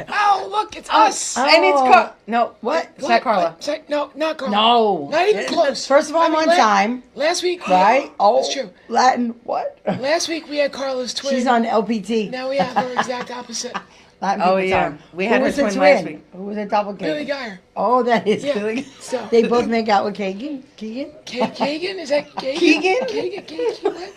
Oh, look, it's us. And it's no, what? It's not Carla. No, not Carla. No. Not even close. First of all, I'm on time. Last week, Right? Oh, that's true. Latin, what? Last week we had Carla's twin. She's on LPT. Now we have her exact opposite. Latin Oh, people yeah. time. We had Who her was the twin last week. Who was the doppelganger? Billy Geyer. Oh, that is Yeah. Billy. So They both make out with Keegan? Keegan? Kagan? Is that Kagan? Keegan? Keegan? What?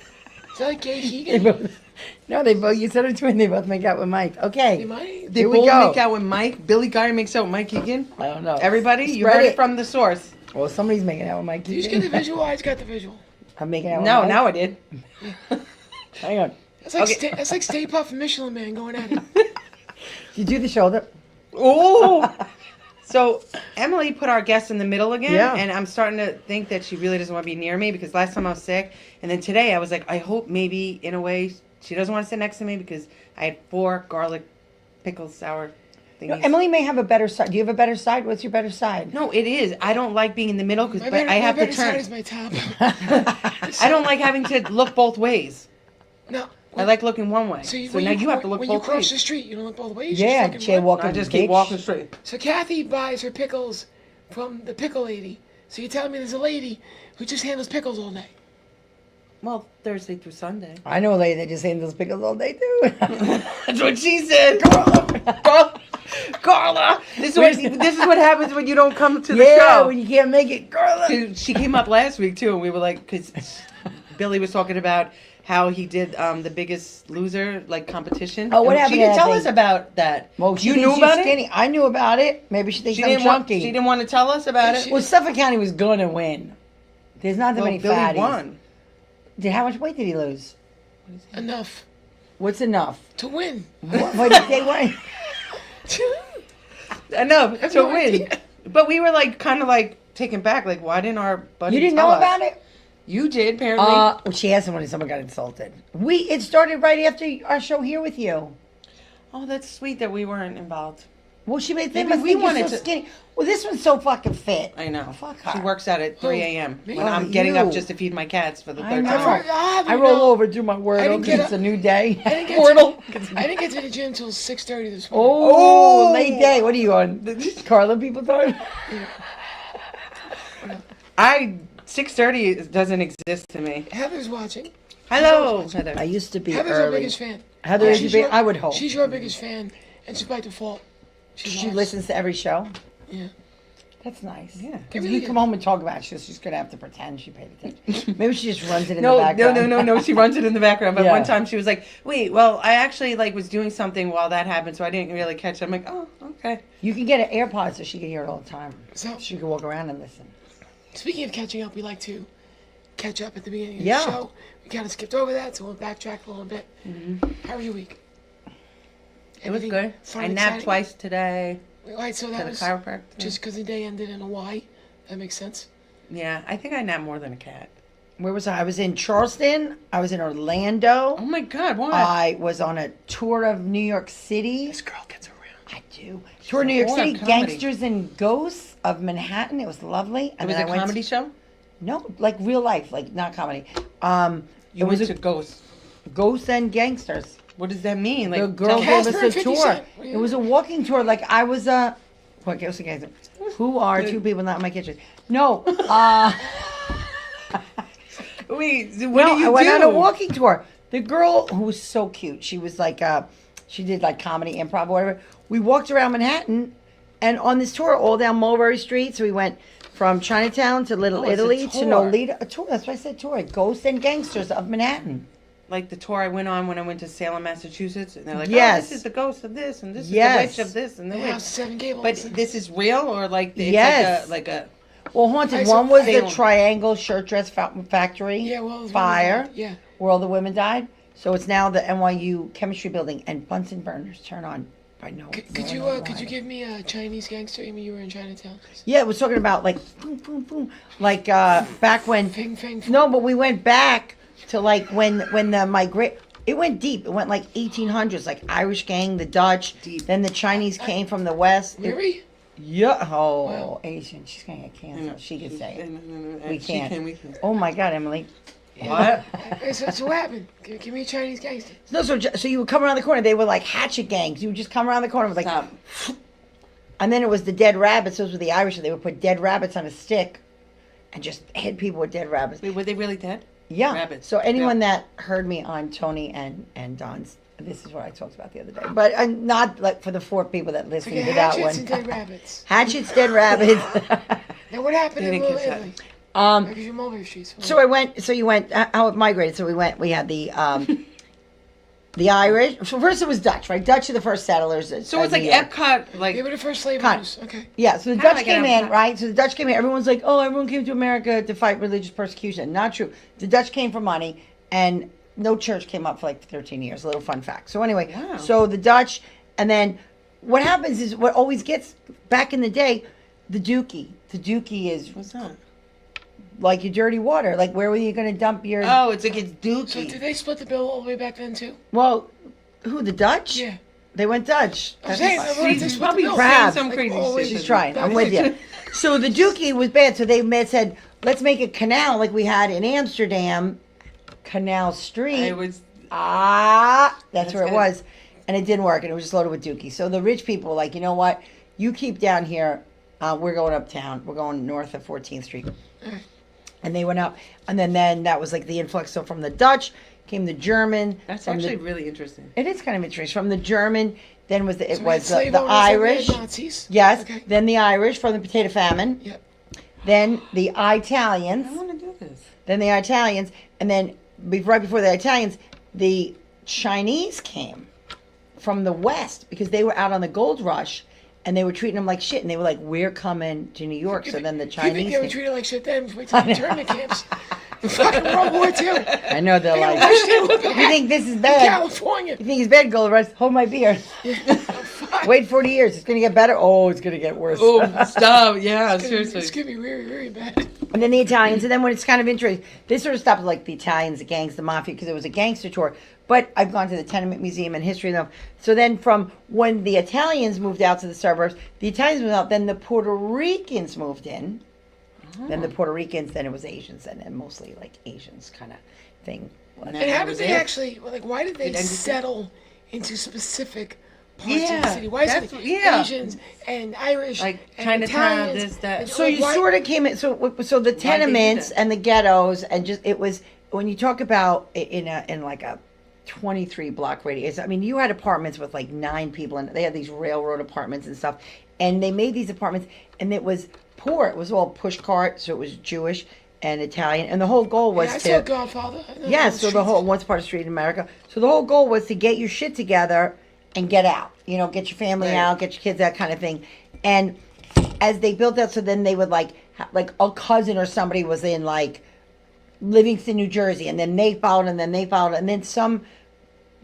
Is that like Gay They Keegan? both, no, they both, you said a twin, they both make out with Mike. Okay. Am I? They Here we both go. make out with Mike. Billy Guy makes out with Mike Keegan. I don't know. Everybody, you Spread heard it. it from the source. Well, somebody's making out with Mike Did you just get Keegan. the visual? I just got the visual. I'm making out with No, Mike. now I did. Hang on. That's like Okay. that's like Stay Puft and Michelin Man going at it. Did you do the shoulder? Oh. So Emily put our guest in the middle again, Yeah. and I'm starting to think that she really doesn't want to be near me because last time I was sick, and then today I was like, I hope maybe in a way she doesn't want to sit next to me because I had 4 garlic pickle sour No, thingies. Emily may have a better side. Do you have a better side? What's your better side? No, it is. I don't like being in the middle because My I have my to better side turn. is my top. I don't like having to look both ways. No. I like looking one way. So, So now you have to look when both you cross ways. the street, you don't look both ways. you Yeah, just fucking Jay run. walking. I just keep bitch. walking straight. So Kathy buys her pickles from the pickle lady. So you're telling me there's a lady who just handles pickles all day? Well, Thursday through Sunday. I know a lady that just handles pickles all day too. That's what she said. Carla, this is what happens when you don't come to the yeah, show. when you can't make it, girl. She came up last week too, and we were like, because Billy was talking about how he did the Biggest Loser like competition. Oh, what And happened She to didn't that tell thing? us about that. Well, she you thinks knew she's about skinny. it. I knew about it. Maybe she thinks She I'm didn't want. chunky. She didn't want to tell us about it. Well, Suffolk County was going to win. There's not that Well, many Billy fatties. won. How much weight did he lose? Enough What's enough? to win. What did they win? Enough to no win. idea. But we were like, kind of like taken back. Like, why didn't our buddy? You didn't tell know us? about it? You did apparently. Well, she asked him when someone got insulted. It started right after our show here with you. Oh, that's sweet that we weren't involved. Well, she made Maybe must we think you're wanted so to- skinny. Well, this one's so fucking fit. I know. Oh, fuck her. She works out at 3 a.m. Me? when Oh, I'm getting up you. just to feed my cats for the I third know. time. I roll over, do my word. didn't Okay, get it's a up- new day. I didn't get Wordle. I didn't get to the gym until 6:30 this morning. Oh, late day. What are you on? Carla people time? 6:30 doesn't exist to me. Heather's watching. Hello, Heather. I used to be Heather's our early. biggest fan. Heather, She's is I would hope. She's your biggest fan, and she's by default. She watched. listens to every show. Yeah. That's nice. Yeah. If Really you come home and talk about it, she's going to have to pretend she paid attention. Maybe she just runs it in the No, background. no. She runs it in the background. But Yeah. one time she was like, "Wait, well, I actually like was doing something while that happened, so I didn't really catch it." I'm like, "Oh, okay." You can get an AirPod so she can hear it all the time. So, She can walk around and listen. speaking of catching up, we like to catch up at the beginning of Yeah. the show. We kind of skipped over that, so we'll backtrack a little bit. How was your week? It was Anything good. fun I and napped exciting? tust today All right, so to that the was chiropractor. just because the day ended in a Y. That makes sense. Yeah, I think I napped more than a cat. Where was I? I was in Charleston. I was in Orlando. Oh my God, what? I was on a tour of New York City. This girl gets around. I do. Tour of New York a City, comedy. Gangsters and Ghosts of Manhattan. It was lovely. it And was then a I went comedy show. No, like real life, like not comedy. You it was went a to Ghost. Ghosts and Gangsters. What does that mean? Like, The girl tell- gave us Casper a and 50 tour. Cent. It was a walking tour. Like I was a what? Ghosts and Gangsters. Who are two people not in my kitchen? No. Wait, what No, do you I went do? on a walking tour. The girl who was so cute, she was like, she did like comedy, improv, whatever. We walked around Manhattan, and on this tour, all down Mulberry Street. So we went from Chinatown to Little Oh, it's a Italy to tour. Nolita. A tour. That's why I said tour. Ghosts and Gangsters of Manhattan. Like the tour I went on when I went to Salem, Massachusetts, and they're like, Yes. "Oh, this is the ghost of this, and this Yes. is the witch of this, and the The witch." House of Seven Gables. But this is real, or like it's Yes. like a Well, Haunted I saw- One was they the don't- Triangle Shirt Dress Factory. yeah, well, it was Fire. one of them. Yeah. Where all the women died. So it's now the NYU Chemistry Building, and Bunsen burners turn on by no. Could you could you give me a Chinese gangster? I mean, you were in Chinatown. Yeah, it was talking about like boom, boom, boom, like back when. Fing, fing, fing. No, but we went back to like when the migrate. It went deep. It went like 1800s, like Irish gang, the Dutch. Deep. Then the Chinese came from the west. Mary? Yeah. Oh, Wow. Asian. She's gonna get canceled. She can say it. it. We She can't. we can. Oh my God, Emily. What? So what happened? Give me a Chinese gangster. No, so you would come around the corner. They were like hatchet gangs. You would just come around the corner with like, Stop. and then it was the dead rabbits. Those were the Irish. They would put dead rabbits on a stick, and just hit people with dead rabbits. Wait, were they really dead? Yeah. Rabbits. So anyone Yeah. that heard me on Tony and Don's, this is what I talked about the other day. But I'm not like for the 4 people that listened Okay, to that hatchets one. and dead rabbits. Hatchets, dead rabbits. Now what happened They in didn't Little catch that. Italy? um, Because you're Mulberry Street. so I went. So you went. How it migrated. So we had the Irish. So first it was Dutch, right? Dutch are the first settlers. So it's like Epcot, like They were the first slave Con- owners. Okay. Yeah, so the Kinda Dutch like came an in, right? So the Dutch came in. Everyone's like, oh, everyone came to America to fight religious persecution. Not true. The Dutch came for money, and no church came up for like 13 years. A little fun fact. So anyway, Wow. so the Dutch, and then what happens is what always gets, back in the day, the dookie. The dookie is what's that? like your dirty water. Like, where were you going to dump your... Oh, it's like it's So dookie. did they split the bill all the way back then too? Well, who, the Dutch? Yeah. They went Dutch. I'm saying, That's- I wanted to She's split the probably bill. saying Crab. some Like, crazy always. shit. She's trying. I'm with you. So the dookie was bad. So they said, let's make a canal like we had in Amsterdam, Canal Street. It was That's where it good. was. And it didn't work. And it was just loaded with dookie. So the rich people were like, you know what? You keep down here. We're going uptown. We're going north of 14th Street. And they went up. And then that was like the influx. So from the Dutch came the German. that's from actually the, really interesting. it is kind of interesting. From the German, then was the, it So we had was slave the owners and we had Irish. Nazis. Yes. Okay. Then the Irish from the potato famine. Yep. Then the I Italians. want to do this. Then the Italians. And then right before the Italians, the Chinese came from the West because they were out on the gold rush and they were treating them like shit. And they were like, we're coming to New York. So then the You think Chinese they were came. treated like shit then? Wait till the internment camps. Fucking World War II. I know they're They like, rushed in you think this is in bad? California. You think it's bad? Gold rush. Hold my beer. Wait 40 years. It's going to get better. Oh, it's going to get worse. Oh, stop! Yeah, It's seriously. gonna be very, very bad. And then the Italians, and then when it's kind of interesting, this sort of stopped like the Italians, the gangs, the mafia, because it was a gangster tour. But I've gone to the Tenement Museum and history of them. So then from when the Italians moved out to the suburbs, the Italians moved out, then the Puerto Ricans moved in. Then the Puerto Ricans, then it was Asians, and then mostly like Asians kind of thing. And And how did was they it. actually, like, why did they Did NBC? settle into specific parts of the Yeah, city? Why is it that's- like yeah. Asians and Irish Like and Chinatown, Italians? this, that. and, So like, you why- sort of came in. So the tenements that? and the ghettos and just it was when you talk about in like a 23 block radius. I mean, you had apartments with like 9 people, and they had these railroad apartments and stuff. And they made these apartments, and it was poor. It was all push cart, so it was Jewish and Italian, and the whole goal was Yeah, I to saw Godfather. I know yes. those So the streets. whole once part of street in America. So the whole goal was to get your shit together and get out. You know, get your family Right. out, get your kids, that kind of thing. And as they built that, so then they would like a cousin or somebody was in like Livingston, New Jersey, and then they followed, and then they followed, and then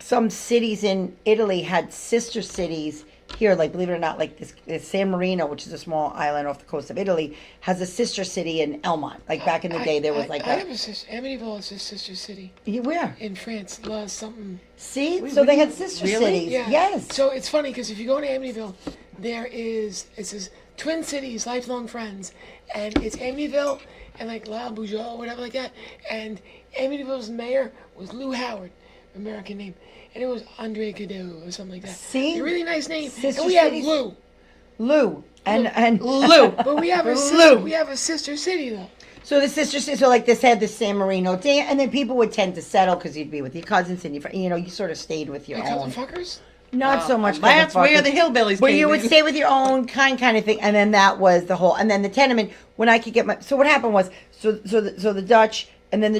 some cities in Italy had sister cities here. Like, believe it or not, like this San Marino, which is a small island off the coast of Italy, has a sister city in Elmont. Like back in the day, there was like I have a sister. Amityville is a sister city where? in France. La something. See, Wait, so what they do had you- sister really? cities. Yeah. Yes. So it's funny because if you go to Amityville, it says Twin Cities, lifelong friends, and it's Amityville and like La Bougeot, whatever like that. And Amityville's mayor was Lou Howard, American name, and it was Andre Cadeau or something like that. See? A really nice name. Sister and we have cities. Lou, Lou and Lou. but we have a Lou. sister. We have a sister city though. So the sister city, so like this had the San Marino thing, and then people would tend to settle because you'd be with your cousins and you sort of stayed with your Like cousin own. fuckers. Not so much. That's cousin where fuckers. the hillbillies But came you would in. stay with your own kind of thing, and then that was the whole. And then the tenement, when I could get my. So what happened was, so the Dutch and then the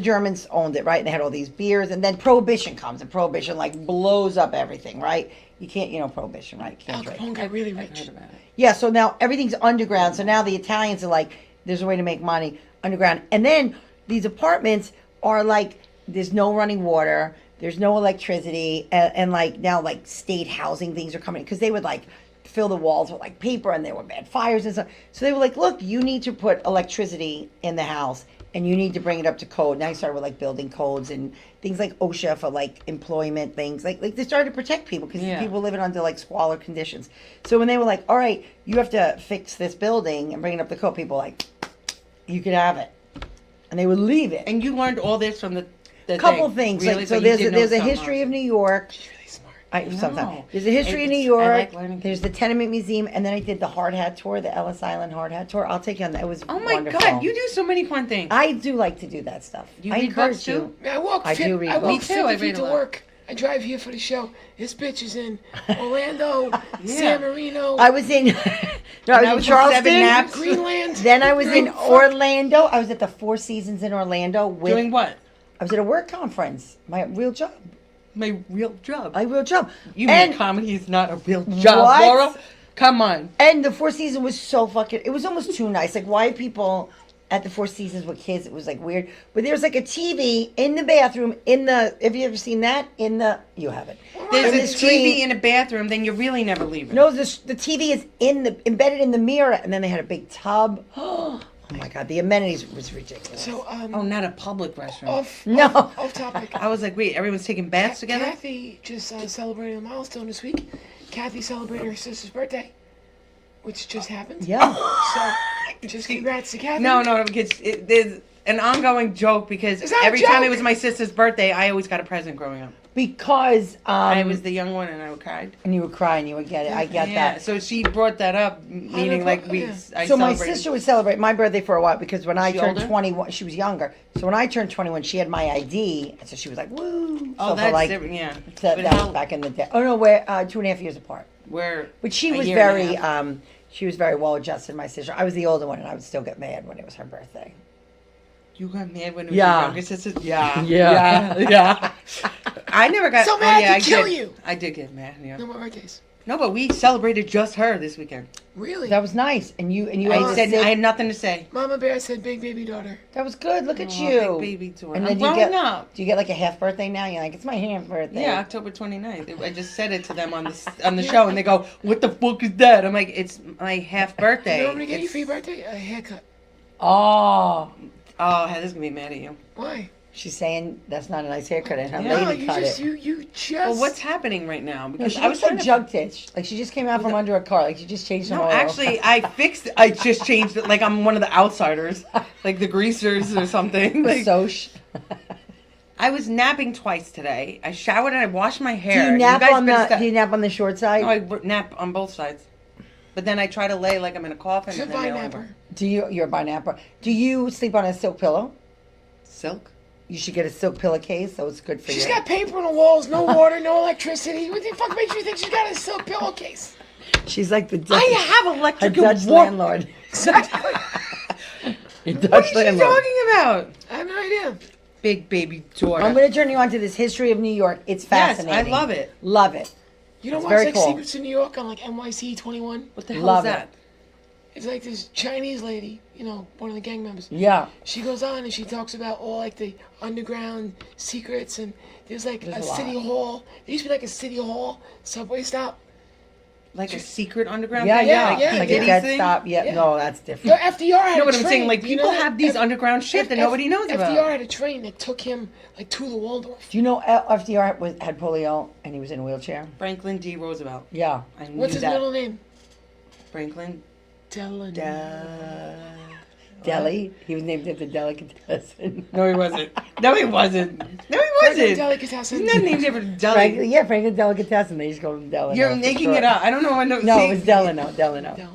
Germans owned it, right? And they had all these beers, and then Prohibition comes, and Prohibition like blows up everything, right? You can't, Prohibition, right? Al Can't drink. Capone got really I've rich. heard about it. Yeah, so now everything's underground. So now the Italians are like, there's a way to make money underground. And then these apartments are like, there's no running water, there's no electricity, and like now like state housing things are coming because they would like fill the walls with like paper and there were bad fires and stuff. So they were like, look, you need to put electricity in the house and you need to bring it up to code. Now you started with like building codes and things like OSHA for like employment things. Like they started to protect people because Yeah. people living under like squalor conditions. So when they were like, all right, you have to fix this building and bring it up to code, people were like, you could have it. and they would leave it. And you learned all this from the Couple thing. things. Really? Like, so But you there's did know there's a something history else. of New York. She's really smart. Sometimes No. there's a history of New I York. like learning. There's the Tenement Museum, and then I did the Hard Hat Tour, the Ellis Island Hard Hat Tour. I'll take you on that. It was Oh my wonderful. God, you do so many fun things. I do like to do that stuff. You I read encourage books, you. too? Man, I walk. I do read I books. walk Me too, I 50 feet read a to lot. work. I drive here for the show. This bitch is in Orlando, San Marino, I was in. No, I was in I was in Charleston. 7 Naps. Greenland. Then I was in Fuck. Orlando. I was at the Four Seasons in Orlando with. Doing what? I was at a work conference. My real job. My real job. My real job. You and, mean comedy is not a real job, What? Laura? Come on. and the Four Seasons was so fucking. It was almost too nice. Like, why people at the Four Seasons with kids? It was like weird. But there was like a TV in the bathroom. Have you ever seen that? You haven't. There's In a the TV screen. in a bathroom, then you're really never leaving. No, the TV is embedded in the mirror, and then they had a big tub. Oh my god, the amenities was ridiculous. So Oh, not a public restroom. No. off topic. I was like, wait, everyone's taking baths together? Kathy just celebrated a milestone this week. Kathy celebrated her sister's birthday, which just happened. Yeah. So, just congrats to Kathy. No, because there's an ongoing joke because Is that a every time it joke? was my sister's birthday, I always got a present growing up. Because I was the young one and I cried. and you would cry and you would get it. I get Yeah, that. so she brought that up, meaning like we. Yeah. I So my celebrated. sister would celebrate my birthday for a while because when I She turned older? 21, she was younger. So when I turned 21, she had my ID, and so she was like, "Woo!" Oh, so that's for like different, yeah. that But was how- back in the day. Oh no, we're 2.5 years apart. Where But she a was year and a very half. she was very well adjusted. My sister, I was the older one, and I would still get mad when it was her birthday. You got mad when it was Yeah. your younger sister? Yeah. Yeah. I never got. So mad yeah, to I kill did. you. I did get mad. Yeah. No more birthdays. No, but we celebrated just her this weekend. Really? That was nice, and you I ate said the I steak. had nothing to say. Mama Bear said big baby daughter. That was good. Look at Oh, you. big baby daughter. And I'm then do you growing get up. do you get like a half birthday now? You're like, it's my half birthday. Yeah, October 29th. I just said it to them on the show, and they go, "What the fuck is that?" I'm like, "It's my half birthday." You know what I'm gonna get you It's- for your birthday? A haircut. Oh, Oh, Heather's gonna be mad at you. Why? she's saying that's not a nice haircut, and her Yeah. No, lady you cut just it. you just. Well, what's happening right now? No, Because she I was looks like trying to. Jugtitch. Like she just came out from under a car. Like she just changed some No, oil. actually, I fixed. I just changed it. Like I'm one of the outsiders, like the greasers or something. Like so. I was napping twice today. I showered and I washed my Do hair. you nap guys on better the? stop- Do you nap on the short side? No, I nap on both sides. But then I try to lay like I'm in a coffin. She's a and then I vine don't napper. work. Do you? You're a by napper. Do you sleep on a silk pillow? Silk. You should get a silk pillowcase. So it's good for She's you. got paper on the walls, no water, no electricity. What the fuck makes you think she's got a silk pillowcase? She's like the Dutch, I have a electric Dutch landlord. Exactly. A Dutch What is she landlord. talking about? I have no idea. Big baby daughter. I'm going to turn you on to this history of New York. It's Yes, fascinating. I love it. Love it. You don't It's watch very like cool. Secrets in New York on like NYC 21? What the hell Love is it. that? It's like this Chinese lady, one of the gang members. Yeah. She goes on and she talks about all like the underground secrets, and there's like There's a a lot. city hall. There used to be like a city hall subway stop. Like a secret underground Yeah, thing? yeah. yeah, Like yeah. a Diddy's dead thing? stop. Yeah. Yeah. No, that's The different. FDR had No, a but I'm train. saying, like, Do you people know that? have these underground shit that nobody knows about. FDR had a train that took him like to the Waldorf. Do you know FDR had polio and he was in a wheelchair? Franklin D. Roosevelt. Yeah. I knew What's his that. middle name? Franklin. Deli. He was named after delicatessen. No, he wasn't. No, he wasn't. No, he wasn't. Delicatessen. He's not named after Deli. Franklin, yeah, Franklin Delicatessen. They just call him Delano. You're for making short. it up. I don't know. No, See? it was Delano. Delano. No.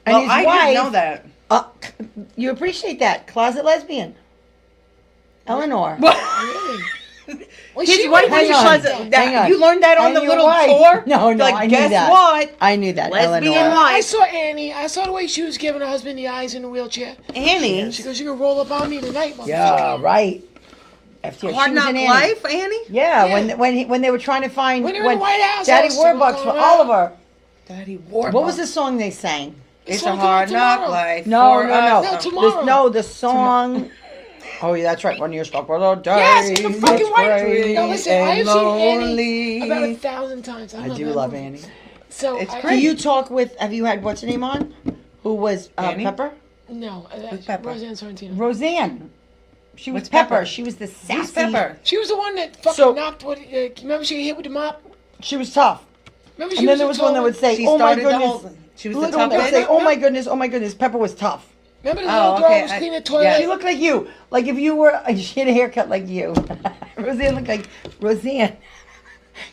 And Well, his I wife, didn't know that. You appreciate that. Closet lesbian. Eleanor. Really? Well, His she wife would've was Hang on. been Hang on. You learned that on And the your little wife. tour? No, no, Like, I knew guess that. what? I knew that. Lesbian Eleanor. wife. I saw Annie. I saw the way she was giving her husband the eyes in the wheelchair. Annie. She goes, "You can roll up on me tonight, motherfucker." Yeah, right. FTR. Hard She was Knock in Annie. Life, Annie? Yeah, Yeah. when they were trying to find When they were in the White House, Daddy I was still Warbucks for going Oliver. Daddy Warbucks. What was the song they sang? It's song a coming hard knock tomorrow. life. No, for no, us. no. No, tomorrow. No, the song. Oh, yeah, that's right. When you're stuck with a day. Yes, in the fucking it's white. great No, listen, I have and seen lonely. Annie about 1,000 times. I do love Annie. So It's I, Do great. you talk with? Have you had what's her name on? Who was Annie? Pepper? No, Who's Pepper? Roseanne Sorrentino. Roseanne. She was What's Pepper. Pepper? She was the sassy. Who's Pepper? She was the one that fucking So- knocked what. Remember she got hit with the mop? She was tough. Remember she And then was there a was one that tall would say, She "Oh my started the goodness." whole. She was the Look, top they would bitch. say, "Oh my goodness, oh my goodness." Pepper was tough. Remember the Oh, little girl okay, who was I- cleaning the toilet? yeah. She looked like you. Like if you were, she had a haircut like you. Roseanne looked like Roseanne.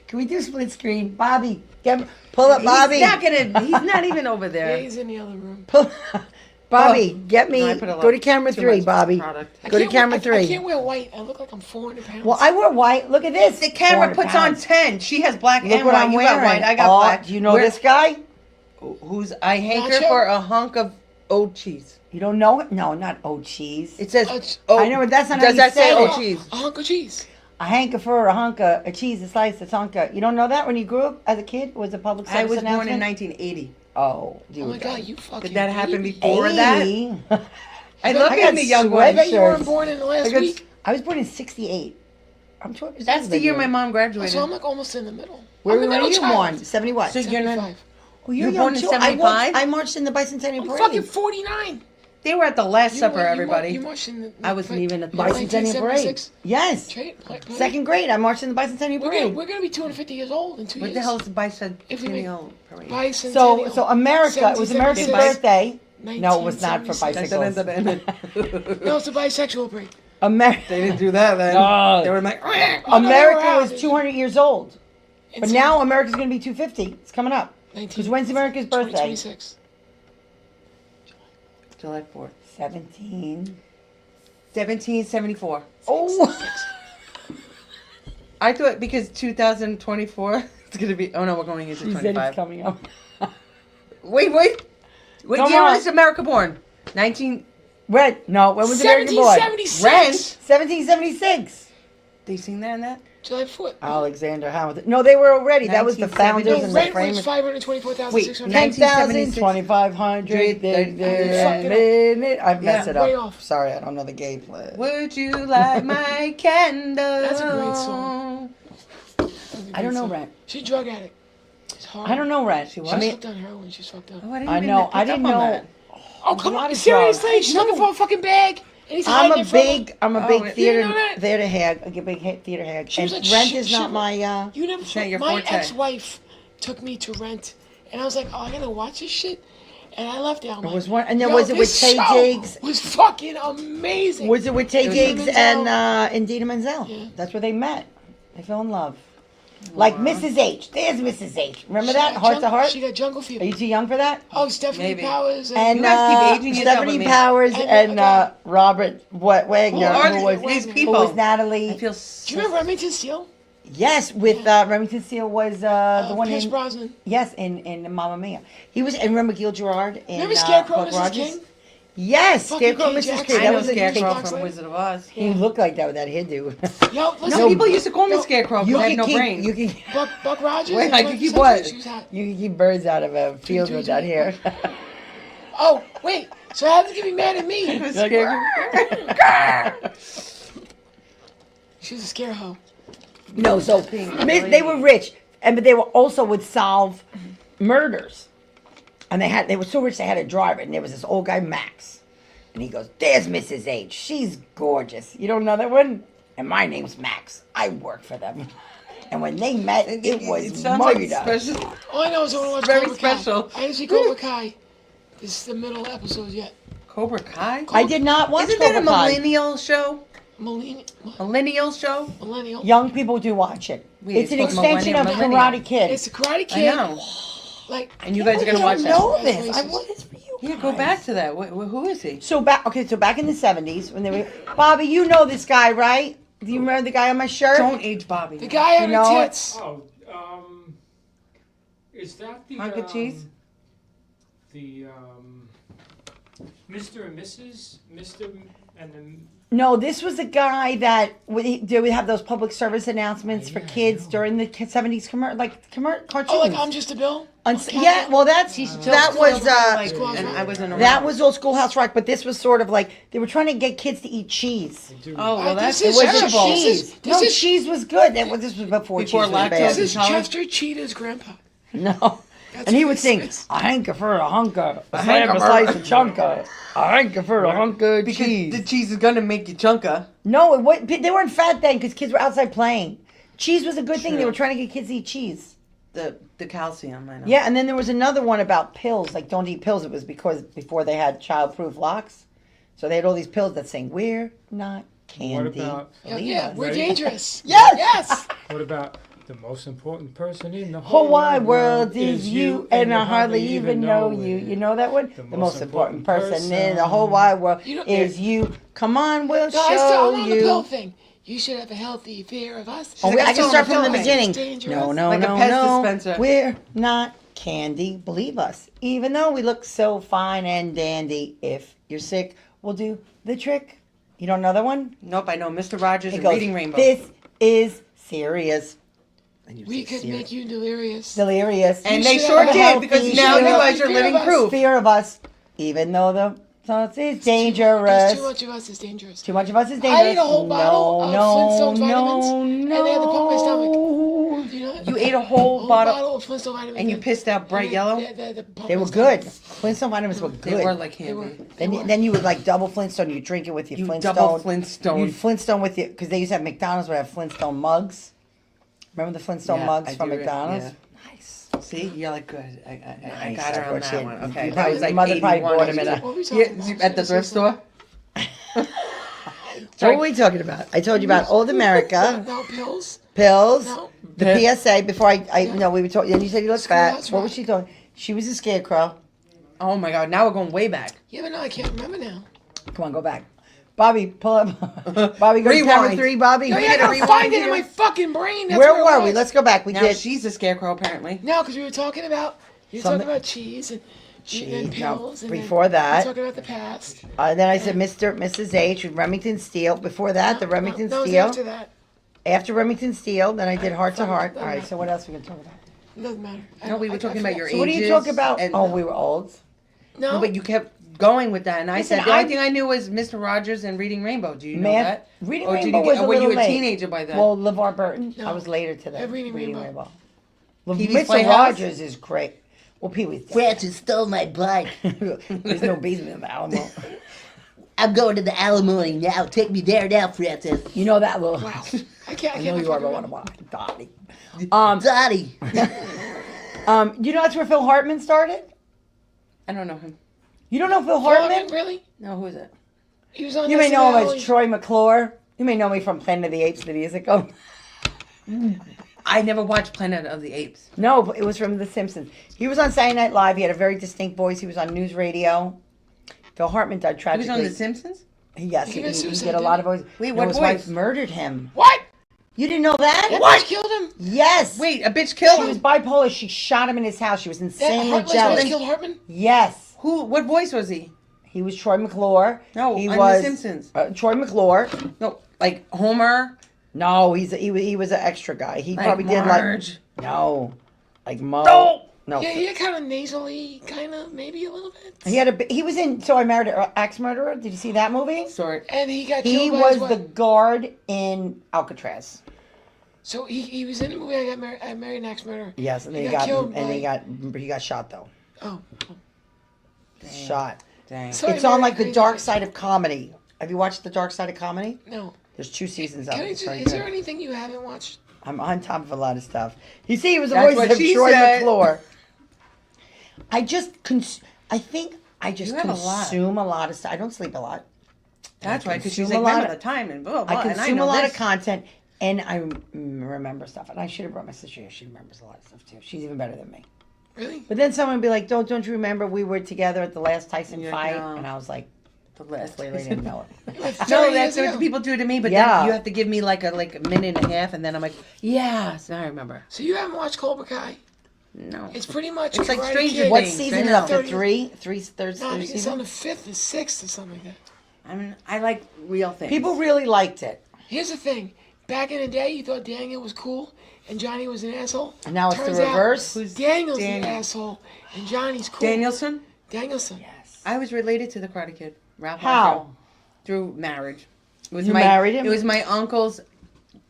Can we do split screen? Bobby, pull up Bobby. He's not even over Yeah, there. he's in the other room. Bobby, get me. No, I put a Go lot- to camera too 3, much Bobby. product. I Go to can't camera wear, I 3. can't wear white. I look like I'm 400 pounds. Well, I wear white. Look at this. The camera 400 puts pounds. on 10. She has black Look and what white. I'm You wearing. got white. I got Oh, black. do you know Where- this guy? Who's I hanker Nacho? for a hunk of oat cheese. You don't know it? No, not oat cheese. It says. It's- I know, but that's not how Does you that say say oat it. cheese? A hunk of cheese. A hanker for a hunk of a cheese, a slice, a tonka. You don't know that when you grew up as a kid? It was a public service I was born in announcement? 1980. Oh, you Oh my were God, you fucking. Did that happen baby. before that? 80. I love I being got the young I one. bet you weren't shirts. born in the I last got- week. I was born in 68. I'm sure. That's the year my mom graduated. So I'm like almost in the middle. Where I'm the were middle you child. born? 70 what? So you're not. 75. Oh, you're You were born young in too. 75? I marched in the bicentennial I'm parade. fucking 49. They were at the Last Supper, You everybody. marched in the, I wasn't even at the Bicentennial parade. 1976 Yes. parade. Second grade, I marched in the bicentennial We're parade. gonna be 250 years old in 2 What years. the hell is the If we make- bicentennial parade? Bicentennial. So America, it was America's 1776. birthday. No, it was not for 1976. bicycles. No, it's a bisexual parade. America. They didn't do that then. No. They were like, Oh, no, they America were was out. 200 years old. But It's now America's going to be 250. It's coming up. 19 Because when's America's birthday? 2026. July 4th. 17. 1774. Oh. I thought because 2024, it's going to be, oh no, we're going into She said it's 25. coming up. Wait. What Come year on. was America born? 19, When? No, when was America born? 1776. Rent. 1776. They sing that in that? July 4th. Alexander Hamilton. No, they were already. That was the 1970. founders No, and the rent was framers. 524,600. Wait, 10,000, 1976. 2,500. Fucked I've messed Yeah. it up. Way off. Sorry, I don't know the game plan. Would you like my candle? That's a great song. I don't know Rent. She's a drug addict. It's hard. I don't know Rent. She She's was? fucked on heroin. She's fucked up. Oh, I didn't I even know. pick I up didn't on know. that. Oh, come a lot on. of Seriously? drugs. She's looking for a fucking bag. And he's I'm hiding a it from her. big Oh, theater you didn't know that? theater hag. I get big theater hag. She And was like, Rent shit, is not my. You never. It's not your My forte. ex-wife took me to Rent, and I was like, "Oh, I gotta watch this shit," and I left it. I'm It like, was one, and then "Yo, was it with this Tay show Diggs? Was fucking amazing. Was it with Tay It was Diggs with and Menzel. Indina Menzel? Yeah. That's where they met. They fell in love. Like Mrs. H. There's Mrs. H. Remember She that? got Heart to jungle- Heart. She got jungle Are fever. you too young for that? Oh, Stephanie Maybe. Powers And You guys keep aging yourself Stephanie with me. Powers And, and uh, Robert Wagner, Who are who was these who who people? was Natalie. I feel Do so you remember Remington Steele? Yes, with Remington Steele was the one Pierce in Brosnan. yes in Mamma Mia. He was and remember Gil Gerard in Remember Scarecrow, Buck Mrs. Rogers? King? Yes, Fucking Scarecrow, King Mrs. Jackson. King. I That know was a Scarecrow king. from Wizard of Oz. He looked like that with that hairdo. Yo, No, listen, people used to call me Yo, Scarecrow You because I had can no keep brain. you can Buck Rogers. Wait, in I can 20th keep century, what? she was hot. you can keep birds out of a field with that hair. Oh, wait. So I have to get me mad at me. She was a scare hoe. No, so they were rich, but they were also would solve murders, and they were so rich they had a driver, and there was this old guy Max, and he goes, "There's Mrs. H. She's gorgeous. You don't know that one? And my name's Max. I work for them." And when they met, it was sounds like murder. special. All I know is I want to watch Very Cobra Kai. special. I didn't see Cobra Kai. This is the middle episodes yet. Cobra Kai? I did not watch Isn't that a Cobra Kai. millennial show? Millennial show? Millennial. Young people do watch it. Wait, It's an it's extension of millennial. Karate Kid. It's a Karate I Kid. know. Like, And you guys are I gonna watch don't that? know That's this. racist. What is for you? Yeah, go guys? back to that. Who is he? So back in the 70s when they were Bobby, you know this guy, right? Do you remember the guy on my shirt? Don't age Bobby. the guy had You know the it? tits. Oh, is that the Hunk of cheese? The Mr. and Mrs. Mr. and then No, this was a guy that they would have those public service announcements for Yeah, I kids know. during the 70s cartoons. Oh, like I'm just a bill? Yeah, well that's that was and I wasn't around. that was old Schoolhouse Rock, but this was sort of like they were trying to get kids to eat cheese. Oh, well, that's This It is wasn't terrible. cheese. This is- cheese was good. This was before Before cheese was lactose. bad. This is College? Chester Cheetah's grandpa. No. That's And he what would it sing, says. a hanker for a hunker, a hanker slam a for- slice of chunker, a hanker for a hunk of because cheese. the cheese is gonna make you chunka. No, they weren't fat then because kids were outside playing. Cheese was a good thing. They True. were trying to get kids to eat cheese. the calcium. I know. Yeah, and then there was another one about pills, like don't eat pills. It was because before they had child-proof locks, so they had all these pills that saying we're not candy. What about Believe Yeah, us. we're Ready? dangerous. Yes! Yes. what about the most important person in the whole whole wide world is you, and I hardly even know you. it. You know that one? The The most most important important person in the person. whole wide world You know- is you. Come on, we'll No, I'm show on the pill you. thing. You should have a healthy fear of us. Oh, like, I I'm can still start on the from the pill thing. beginning. It's dangerous. No, no, Like a no, Pez no. dispenser. We're not candy. Believe us. Even though we look so fine and dandy, if you're sick, we'll do the trick. You don't know that one? Nope, I know Mr. Rogers It and goes, Reading Rainbow. this is serious. And you We say could make you delirious. delirious. and You they should sure have a did healthy because fear. now You you should guys have are a living fear of us. proof. Fear of us, even though the sauce is There's dangerous. too much of us is dangerous. Too much of us is dangerous. I ate a whole bottle of Flintstones vitamins, no, and they had to pump my stomach. no. Do you know that? You ate a whole bottle, of Flintstone vitamins. and you pissed out bright yellow. They were good. Flintstone vitamins were good. They were like They were. candy. Then you would like double Flintstone. You drink it with your You Flintstone. double Flintstone. You'd Flintstone with you because they used to have McDonald's would have Flintstone mugs. Remember the Flintstone Yeah, mugs I from do, McDonald's? yeah. Nice. See, you're like good. I Nice, got her I on got that you. one. You Okay, probably- that was like mother probably 81. bought him in a- What were we talking Yeah, about? at the thrift store. So what were we talking about? I told you about Old America, No pills. pills, No. the PSA. Before I no, we were talking. And you said you looked fat. that's What right. was she talking? She was a scarecrow. Oh my God! Now we're going way back. Yeah, but no, I can't remember now. Come on, go back. Bobby, pull up. Bobby, go to camera Rewind. 3. Bobby, Oh, we yeah, I gotta gotta find it in here. my fucking brain. That's Where it were we? was. Let's go back. We Now did she's a scarecrow apparently. No, because we were talking about cheese and Cheese, pills. no, And before then that. we were talking about the past. Then I said Mr. Mrs. H with Remington Steel. Before that, the Remington no, it was Steel. after that. After Remington Steel, then I did Heart to Fine, Heart. All doesn't right, matter. so what else are we gonna talk about? It doesn't matter. No, we were talking about your So what do you ages talk about? and- Oh, we were old. No, No, but you kept going with that, and I Listen, said the only I- thing I knew was Mr. Rogers and Reading Rainbow. Do you know Math, that? Reading Or did Rainbow you was get, a were you little a late. teenager by then? Well, LeVar Burton. No. I was later to that. Reading Rainbow. Pee-wee's Mr. Playhouse? Rogers is great. Well, Pee Wee's. Francis stole my bike. There's no basement in the Alamo. I'm going to the alimony now. Take me there now, Francis. You know that little. Wow. I can't. I I know can't. you are, but remember. what about Dottie? Dottie. You know that's where Phil Hartman started? I don't know him. You don't know Phil Hartman, Hartman? really? No, who is it? He was on. You may know him SNL. as Troy McClure. You may know me from Planet of the Apes, the musical. I never watched Planet of the Apes. No, but it was from The Simpsons. He was on Saturday Night Live. He had a very distinct voice. He was on news radio. Phil Hartman died He tragically. was on The Simpsons. Yes, He he was suicide, did a lot of didn't voices. Wait, No, what his voice? wife murdered him. What? You didn't know that? That bitch killed him. Yes. Wait, a bitch killed She was him. bipolar. She shot him in his house. She was That insanely Heartless jealous. bitch killed Hartman. Yes. Who? What voice was he? He was Troy McClure. No, he on was The Simpsons. Troy McClure. No, like Homer. No, he was an extra guy. He Like probably did Marge. like Mo. No. No. Yeah, he had kind of nasally, kind of maybe a little bit. He was in So I Married an Axe Murderer. Did you see that movie? Sorry. And he got He killed by was his the wife. guard in Alcatraz. So he was in the movie. I married an axe murderer. Yes, and then He he got got killed and by- he got shot though. Oh. Shot. Dang. So It's I on married like the crazy dark bitch. side of comedy. Have you watched the dark side of comedy? No. There's 2 seasons of Can it. I It's just, very is there good. anything you haven't watched? I'm on top of a lot of stuff. You see, he was the That's voice what of she Troy said. McClure. I just I think I just You have a lot. consume a lot of stuff. I don't sleep a lot. That's right, because she's consume like, a lot remember of- the time and blah, blah, I and I consume know a lot this. of content, and I remember stuff. And I should have brought my sister here. She remembers a lot of stuff too. She's even better than me. Really? But then someone would be like, "Don't you remember we were together at the last Tyson Yeah, fight?" no. And I was like, The last. clearly didn't know it. That's No, 30 that's years what ago. people do to me. But Yeah. then you have to give me like a minute and a half, and then I'm like, yes, now I remember. So you haven't watched Cobra Kai? No. It's pretty much. It's like Karate Stranger Kid. What Things, season I is know. up to 30 third No, I think it's season? on the 5th or 6th or something like that. I mean, I like real things. People really liked it. Here's the thing. Back in the day, you thought Daniel was cool and Johnny was an asshole. And now it's the Turns out reverse. Who's Daniel's Daniel? an asshole and Johnny's cool. Danielson. Danielson. Yes. I was related to the Karate Kid. Ralph How? Macchio, through marriage. It was You my, married him? It was my uncle's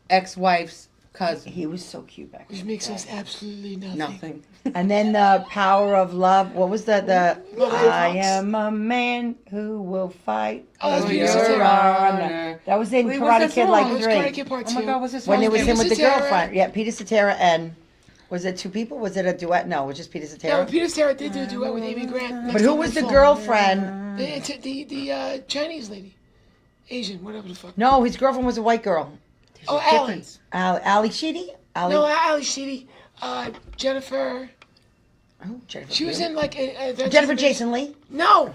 ex-wife's cousin. He was so cute back Which then. makes us absolutely nothing. Nothing. And then the power of love. What was that? The Mother I Fox. am a man who will fight. Oh, that's for Peter your Cetera. honor. That was in Wait, what's Karate that Kid song? like That was 3. Karate Kid Part 2. Oh my God, what's this When song? it was Peter him with the Cetera. girlfriend. Yeah, Peter Cetera and Was it two people? Was it a duet? No, it was just Peter No, Cetera. Peter Cetera did do a duet with Amy Grant. But who was the girlfriend? The Chinese lady, Asian, whatever the fuck. No, his girlfriend was a white girl. Oh, Ali. Difference. Ali Sheedy? Ali. No, Ali Sheedy. Jennifer. Oh, Jennifer. She was Blue. in like Adventures Jennifer in- Jason Lee. No,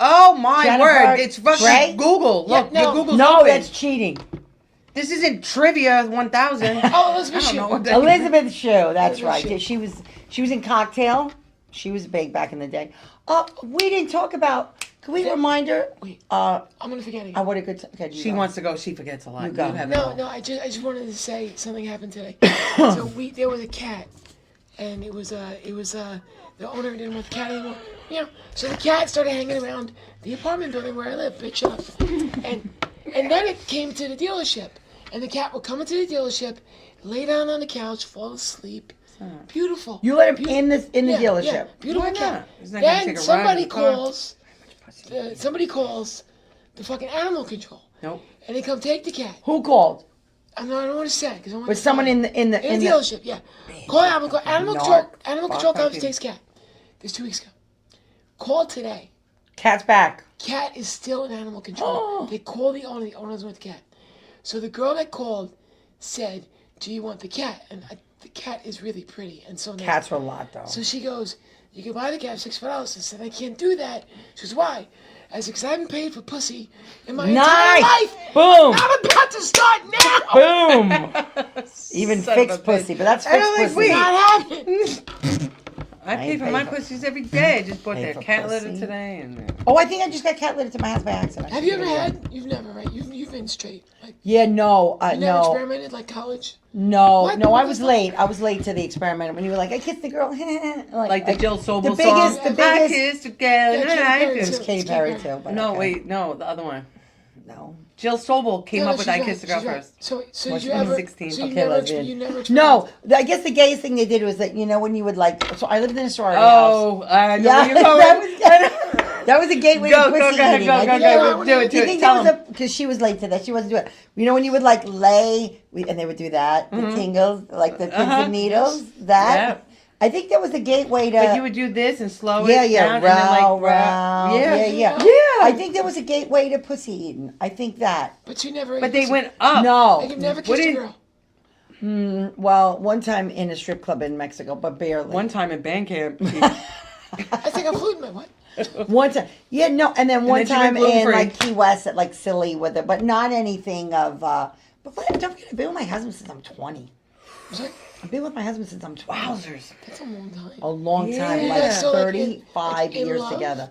Oh my Jennifer word! It's fucking Grey? Google. Yeah, Look, no. your Google's No, open. that's cheating. This isn't trivia 1000. Oh, Elizabeth I don't Shue. know what that Elizabeth Shue. That's Elizabeth right. Shue. She was in Cocktail. She was big back in the day. Oh, we didn't talk about. Can we remind her? Wait. Uh, I'm gonna forget I again. what a good. Okay, you She go. wants to go. She forgets a lot. You go. have it all. No, I just wanted to say something happened today. So there was a cat, and it was the owner didn't want the cat anymore. You know, so the cat started hanging around the apartment building where I live, bitch up, and then it came to the dealership, and the cat would come into the dealership, lay down on the couch, fall asleep. Beautiful. You let him in the dealership. Yeah, beautiful Why cat. not? Isn't that gonna Then take a ride somebody in the car? calls. Somebody calls the fucking animal control, Nope. and they come take the cat. Who called? I don't want to say because I want Was someone in the in the dealership, yeah. Call animal control. Animal control comes fucking- takes cat. This 2 weeks ago. Call today. Cat's back. Cat is still in animal control. They call the owner. The owner doesn't want the cat. So the girl that called said, "Do you want the cat?" And the cat is really pretty and so nice. Cats are a lot though. So she goes, "You can buy the cat for $6." I said, "I can't do that." She goes, "Why?" I said, "Because I haven't paid for pussy in my entire Nice. life. Boom. I'm about to start now. Boom. Even Son of fixed a bitch. pussy, but that's I fixed don't like pussy. weed. Not happening." I pay ain't for pay my for- pussies every day. I just bought Pay that for cat litter pussy. today, and Oh, I think I just got cat litter to my house by accident. Have you ever had? You've never, right? You've been straight. Like Yeah, no, you never no, experimented like college. no, What? no. I What was the- late. I was late to the experiment when you were like, "I kissed the girl," like the Jill Sobel the song. biggest- the I biggest- kissed a girl Yeah, and Katy I Perry It was just. too. Katy It's Perry Katy too. But No, okay. wait, no, the other one. no. Jill Sobel came No, up with she's I right, Kissed a Girl she's right. first. So Was did you she ever? 16? So you Okay, never, lesbian. you never. No, I guess the gayest thing they did was that when you would like. So I lived in a sorority house. Oh, I know Yeah, where you're going. that was a gateway Go, to go, pussy go ahead, eating. go, I go, think- Yeah, go. what Do do it, Do you do it. think Tell there them. was because she was late to that? She wasn't doing it. You know when you would like lay, and they would do that, the tingles, like the pins and needles. That Yeah. I think that was a gateway to. But you would do this and slow yeah, it yeah, down and then like round, round, Yeah. yeah. Yeah. I think there was a gateway to pussy eating. I think that. But you never. But they went up. No, Like you've never What kissed a did- girl. well, one time in a strip club in Mexico, but barely. One time in band camp. I think I'm fluting my what? One time, yeah, no, and then one then she went time in gluten-free. like Key West at like Silly with it, but not anything of. But don't forget, I've been with my husband since I'm 20. Was that? I've been with my husband since I'm 20. Wowzers. That's a long time. A long time, Yeah. like Yeah, so, like, 35 in years love? together.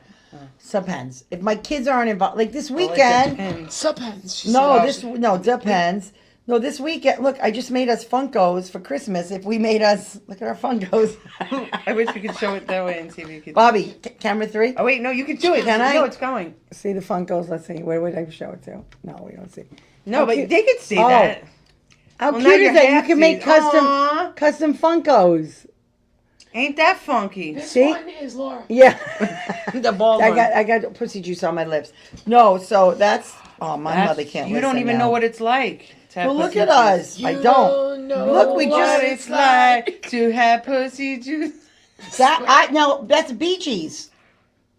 Depends. If my kids aren't involved, like this Well, it weekend. depends. Subhens. she No, said. depends. No, this weekend. Look, I just made us Funkos for Christmas. If we made us, look at our Funkos. I wish we could show it that way and see if you could. Bobby, camera 3. Oh wait, no, you could do it. Can I? No, it's going. See the Funkos. Let's see. Where would I show it to? No, we don't see. No, How but cute. they could see Oh. that. How Well, now cute is you're that? You can make half-seed. custom Funkos. Ain't that funky? This See? one is Laura. Yeah. The bald I one. got pussy juice on my lips. No, so that's my That's- mother can't. You don't listen even now. know what it's like. to have Well, look pussy at juice. us. I You don't. know Look, we What just it's like to have pussy juice. that's Bee Gees.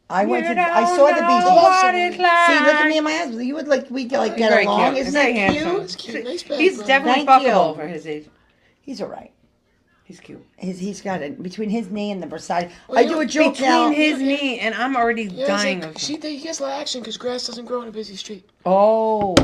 I went to. I saw the Bee What Gees. it's like. See, look at me and my husband. You would we could like get Very along. cute. Isn't Very that handsome. cute? It's cute. Nice bag, He's bro. definitely Thank you. fuckable for his age. He's all right. He's cute. He's got it between his knee and the Versailles. Well, I you- do a joke Between now. his knee and I'm already Yeah, dying it's of like, he gets a lot of action because grass doesn't grow in a busy street. Oh,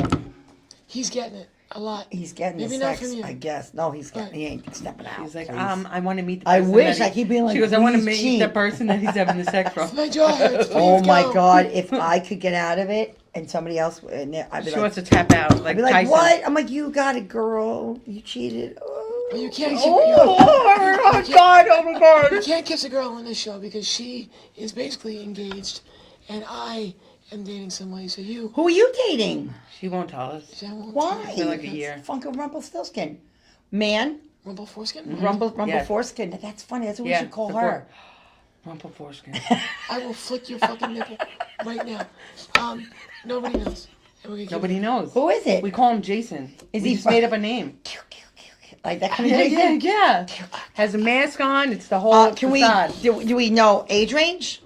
He's getting it a lot. he's getting Maybe the not sex. from you. I guess no, he Right. ain't stepping out. He's like, please. I want to meet the I person. wish that I keep being like, She goes, I want to please meet cheat. the person that he's having the sex from. My jaw hurts. Oh Please my go. God! If I could get out of it and somebody else, I'd be She like, wants to tap out like I'd be like, Tyson. what? I'm like, you got it, girl. You cheated. But you can't keep Oh, oh my God! Oh my you God! can't kiss a girl on this show because she is basically engaged, and I am dating somebody. So you, Who are you dating? She won't tell us. I won't Why? For like a year. Funko Rumpelstiltskin. Man, rumble foreskin. Rumble Yeah. Foreskin. That's funny. That's what we Yeah, should call the her. Rumple foreskin. I will flick your fucking nipple right now. Nobody knows. And we're gonna keep Nobody knows. Who is it? We call him Jason. Is we he just fu- made up a name. Like that kind Yeah, of yeah, Jason? yeah. has a mask on. It's the whole Can we? facade. Do we know age range?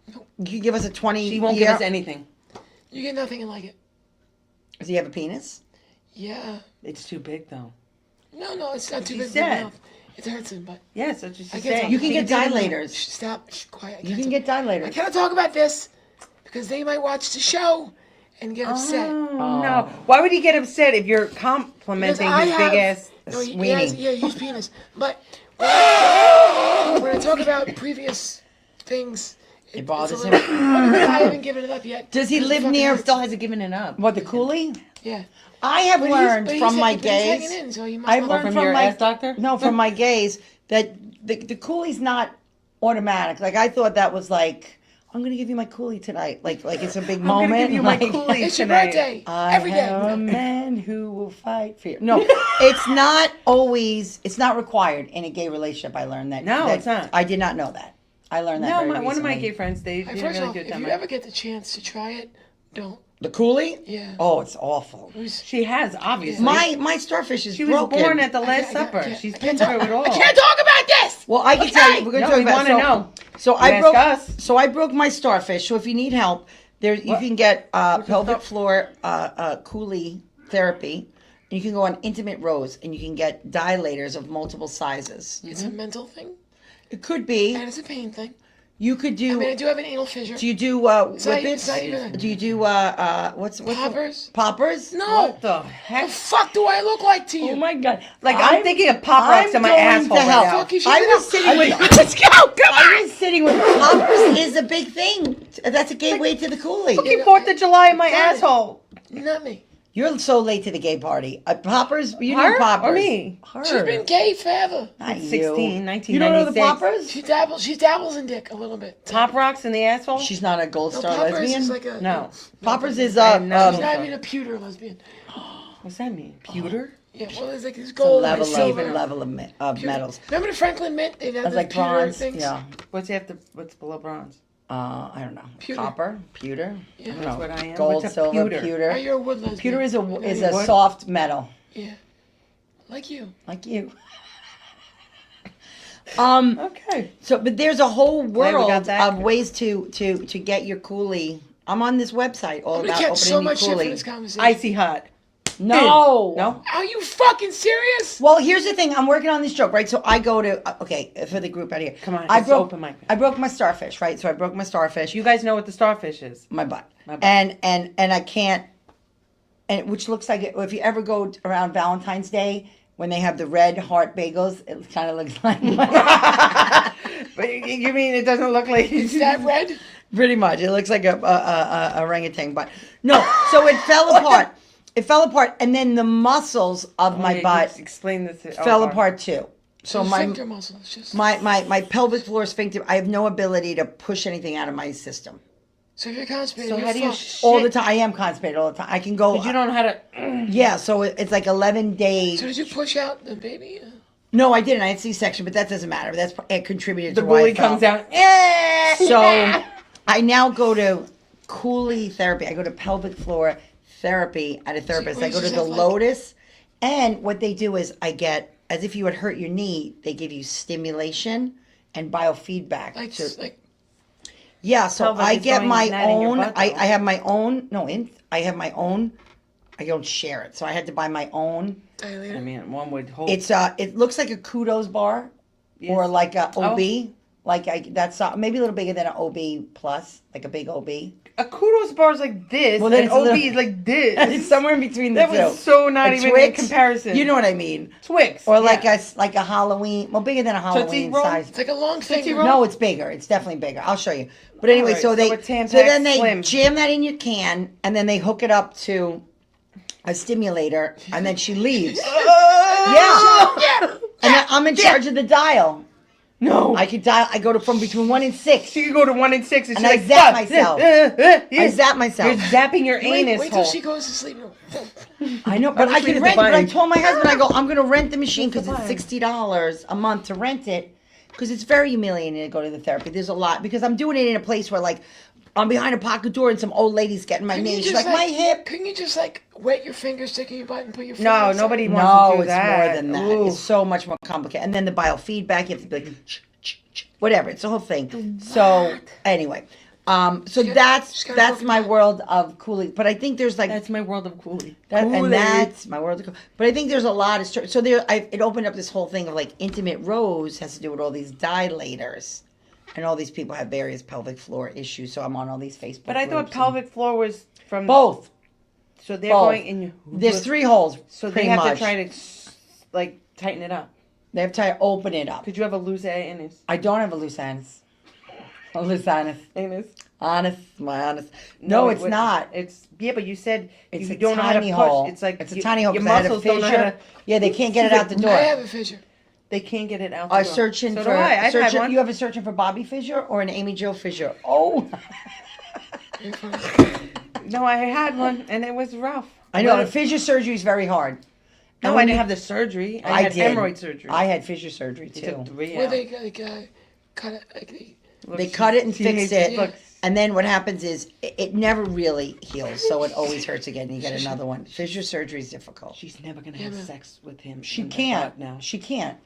You can give us a 20. She won't give us anything. You get nothing and like it. Does he have a penis? Yeah. It's too big though. No, it's not too She big for said. my mouth. It hurts him, but Yes, that's what I she's can't saying. talk. You can get Shh, dilators. stop. Shh, quiet. I You can't can talk. get I dilators. cannot talk about this because they might watch the show and get upset. Oh, no. Why would he get upset if you're complimenting Because his big ass? No, he has, weenie. yeah, huge penis. But when I talk about previous things, It bothers it's a him. little- I haven't given it up yet. Does he It live fucking near? hurts. Still hasn't given it up. What, the coolie? Yeah. I have But learned he's from my but he's hanging gays. in, so he must I've not- learned from from your my ass doctor? No, from my gays that the coolie's not automatic. Like I thought that was like, I'm gonna give you my coolie tonight. Like it's a big I'm moment. gonna give you my like, coolie It's your tonight. birthday. I Every day. have a man who will fight for you. No, it's not always. It's not required in a gay relationship. I learned that. No, that- it's not. I did not know that. I learned that. No, very one of my recently. gay friends, they Hey, did a first really off, good if time. you ever get the chance to try it, don't. The coolie? Yeah. Oh, it's awful. She has, obviously. My starfish is She was broken. born at the I Last can't- I Supper. can't- She's I been can't through talk- it all. I can't talk about this. Well, I can Okay. tell you. We're going to No, talk we about. wanna So, know. so I Ask broke. us. So I broke my starfish. So if you need help, there you What? can get pelvic star- floor coolie therapy. You can go on Intimate Rose, and you can get dilators of multiple sizes. It's a mental thing It could be. and it's a pain thing. You could do. I mean, I do have an anal fissure. Do you do It's not- whippets? it's not even- Do you do what's Poppers? Poppers? No. What the The heck? fuck do I look like to you? Oh my god! Like, I'm thinking of Pop Rocks in my going asshole to right help. now. Fuck, you should I get was up. sitting with. Let's go. Come I on. was sitting with poppers is a big thing. That's a gateway to the coolie. Fucking 4th of July in my Got it. asshole. Not me. You're so late to the gay party. Poppers, you Her know poppers. or me? Her. She's been gay forever. Not you. 16, You don't know the 1996. poppers? She dabbles in dick a little bit. Pop Rocks in the asshole? She's not a gold No, star Poppers lesbian. is like a No. Poppers is I know. She's not even a pewter lesbian. What's that mean? Pewter? Yeah, well, there's like this a gold level and silver. of Pewter. metals. Remember the Franklin Mint? They'd have That's those like pewter bronze. things. Yeah. What's below bronze? I don't know. Pewter. Copper, pewter. Yeah. I don't That's know. what I am. Gold, What's a silver, pewter? pewter. Oh, you're a wood lesbian. Pewter is a What? soft metal, Yeah. Like you. like you. Okay. So, but there's a whole Glad we got world that. of ways to get your coolie. I'm on this website all I'm gonna about catch opening so your much shit from coolie. this conversation. Icy hot. No, No? Are you fucking serious? Well, here's the thing. I'm working on this joke, right? So I go to okay for the group out here. Come on, I it's broke open mic. I broke my starfish, right? So I broke my starfish. You guys know what the starfish is. My butt. My butt. And I can't. And which looks like if you ever go around Valentine's Day when they have the red heart bagels, it kind of looks like. But you mean it doesn't look like Is that red? Pretty much, it looks like a orangutan, but no. So it fell apart. It fell apart, and then the muscles of my Wait, butt explain this. fell apart too. So The my sphincter muscles. Just my pelvic floor sphincter. I have no ability to push anything out of my system. so if you're constipated, So you're how do you fucked. All the time, I am constipated all the time. I can go. You don't know how to. Yeah, so it's like 11 days. So did you push out the baby? No, I didn't. I had C-section, but that doesn't matter. That's it contributed The to why bully I fell. comes out. So I now go to coolie therapy. I go to pelvic floor therapy at a therapist. what I go does to this the have like? Lotus, and what they do is I get, as if you had hurt your knee, they give you stimulation and biofeedback. Like, to- like yeah, so Sounds like I it's get going my not in your own. butt, I though. have my own. No, I have my own. I don't share it, so I had to buy my own. dilator. I mean, one would hope. It's it looks like a kudos bar, or Yes. like a OB. Oh. Like that's maybe a little bigger than an OB plus, like a big OB. A kudos bar is like this, Well, and then it's a OB little- is like this. It's somewhere in between the That two. was so not A even Twix? in comparison. You know what I mean? Twix. Or like yeah. a Halloween, well, bigger than a Halloween Roll? size. It's like a long finger. Roll? No, it's bigger. It's definitely bigger. I'll show you. But anyway, Alright, so so they a Tampax so then they Slim. jam that in your can, and then they hook it up to a stimulator, and then she leaves. Yeah. And then I'm in charge of the dial. No. I could dial. I go to from between 1 and 6. She could go to 1 and 6 and And she's I like, zap "Fuck, myself. I zap myself. You're zapping your Wait, anus wait till hole. she goes to sleep. I know, but I wish we can had rent. the But I button. told my husband, I go, I'm going to rent the machine What's because the it's button? $60 a month to rent it. Because it's very humiliating to go to the therapy. There's a lot because I'm doing it in a place where like I'm behind a pocket door and some old lady's getting my Couldn't you knee. She's just, like, my hip. Couldn't you just like wet your finger, stick in your butt, and put your finger No, inside? nobody wants No, to do it's that. more than that. Ooh. It's so much more complicated. And then the biofeedback, you have to be like, whatever. It's a whole thing. So anyway, so gotta- that's she's gotta my work world of coolie. But I think there's like That's my world of coolie. and that's my world of cool. But I think there's a lot of so it opened up this whole thing of like intimate rose has to do with all these dilators. And all these people have various pelvic floor issues, so I'm on all these Facebook. But I thought groups and- pelvic floor was from both. So they're Both. going in your. There's 3 holes. So they pretty have much. to try to like tighten it up. They have to open it up. Could you have a loose anus? I don't have a loose anus. A loose anus. Anus? Honest, my honest. No, it's it- not. It's but you said It's you a don't know how to tiny push. hole. It's like It's a tiny hole. Your 'Cause I had a muscles don't know how fissure. to. Yeah, they can't get it out the door. I have a fissure. They can't get it out. Are the door. searching so for do I. I've had one. you have a searching for Bobby Fischer or an Amy Jo Fisher? Oh, You're funny. No, I had one and it was rough. I know. Well, The fissure surgery is very hard. No, And I when didn't you- have the surgery. I I had did. hemorrhoid surgery. I had fissure surgery It too. took 3 Where hours. they like cut it like They cut it and She fixed hates it, Look, and then what happens is it never really heals, so it always hurts again. You get another one. Fissure surgery is difficult. she's never gonna Yeah, have man. sex with him. She in the can't. butt now. She can't.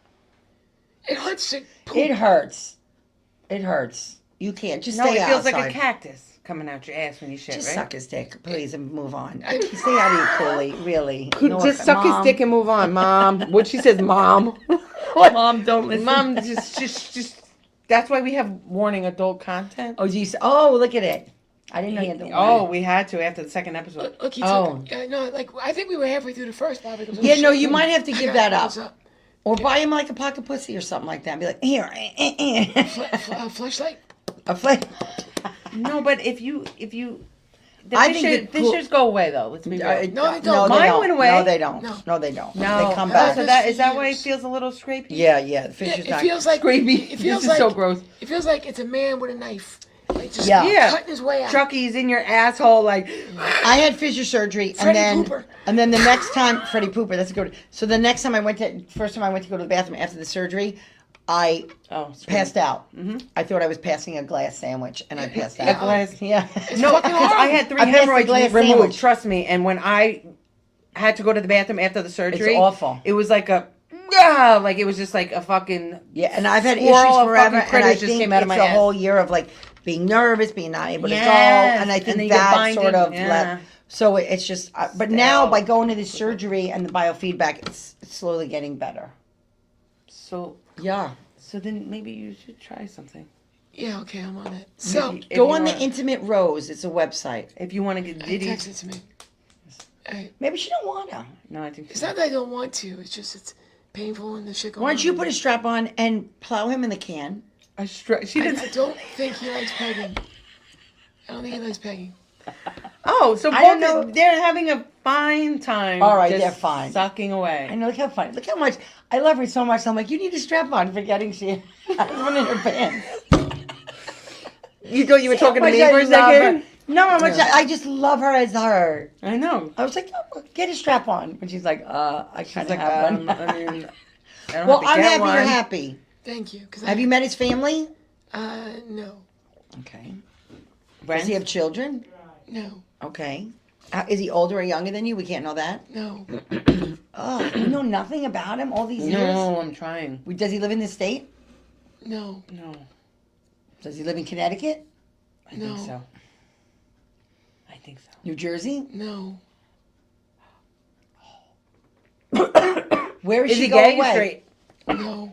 It hurts to poop. It hurts. It hurts. You can't. Just No, stay it feels outside. like a cactus coming out your ass when you shit, Just right? suck his dick, please, and move on. Stay out of your coolie, really. Just suck his dick and move on, Mom. What she says, Mom. Mom, don't listen. Mom, just. That's why we have warning adult content. Oh, geez. Oh, look at it. I didn't know you had the Oh, one. we had to after the second episode. Look, he Oh. took. No, like I think we were halfway through the first Bobby. goes, oh, Yeah, no, shit. you might have to I give got that it. up. What's up? Or buy him like a pocket pussy or something like that. And be like, here, Fleshlight. a flame. No, but if you, the I think fissures, the cool- fissures go away though. Let's be real. No, they don't. No, they Mine don't. went away. No, they don't. No. No, they don't. No, They come Oh, back. so that is that why it Years. feels a little scrapey? Yeah, the Yeah, fisher's it not. feels like Scrapey. It feels This like is so gross. It feels like it's a man with a knife, like just Yeah. Yeah. cutting his way out. Chucky's in your asshole, like. I had fissure surgery, Freddie and then Pooper. and then the next time Freddie Pooper. That's good. So the next time first time I went to go to the bathroom after the surgery, I Oh, passed out. I thought I was passing a glass sandwich, and I passed out. A glass- Yeah. No, fucking because I horrible. had 3 I passed the hemorrhoids glass removed. sandwich. Trust me. And when I had to go to the bathroom after the surgery, awful. It was like like it was just like a fucking. Yeah, and I've had Squirrel issues of forever, fucking and I critters just think came out of it's my a ass. whole year of like being nervous, being not able to go, Yes, and I and think then you get that binded, sort of yeah. so it's just. But now Still. by going to the surgery and the biofeedback, it's slowly getting better. So Yeah. then maybe you should try something. Yeah, okay, I'm on it. So Maybe- if Go you on the wanna- Intimate Rose. It's a website. If you want to get diddy. text it to me. Hey, Maybe she don't wanna. No, I think it's not that I don't want to. It's just it's painful and the shit going Why don't you on. put a strap on and plow him in the can? she I didn't. don't think he likes pegging. I don't think he likes pegging. Oh, so I don't both know. they're having a fine time. All right, just they're fine. Sucking away. I know. Look how funny. Look how much I love her so much. I'm like, you need a strap on. Forgetting she has one in her pants. You thought you were talking to How me much for I a love second? her. No, how much I just love her as her. I know. I was like, oh, get a strap on. And she's like, I kind She's of like, have one. I mean, I don't Well, have to I'm get happy one. you're happy. Thank you. Cause Have you met his family? No, Okay. Brent? Does he have children? no, Okay. Is he older or younger than you? We can't know that. no. Oh, you know nothing about him all these years? No, I'm trying. Does he live in the state? No, No, Does he live in Connecticut? I No. think so. I think so. New Jersey? no. Where does Is she he go gay away? or straight? No.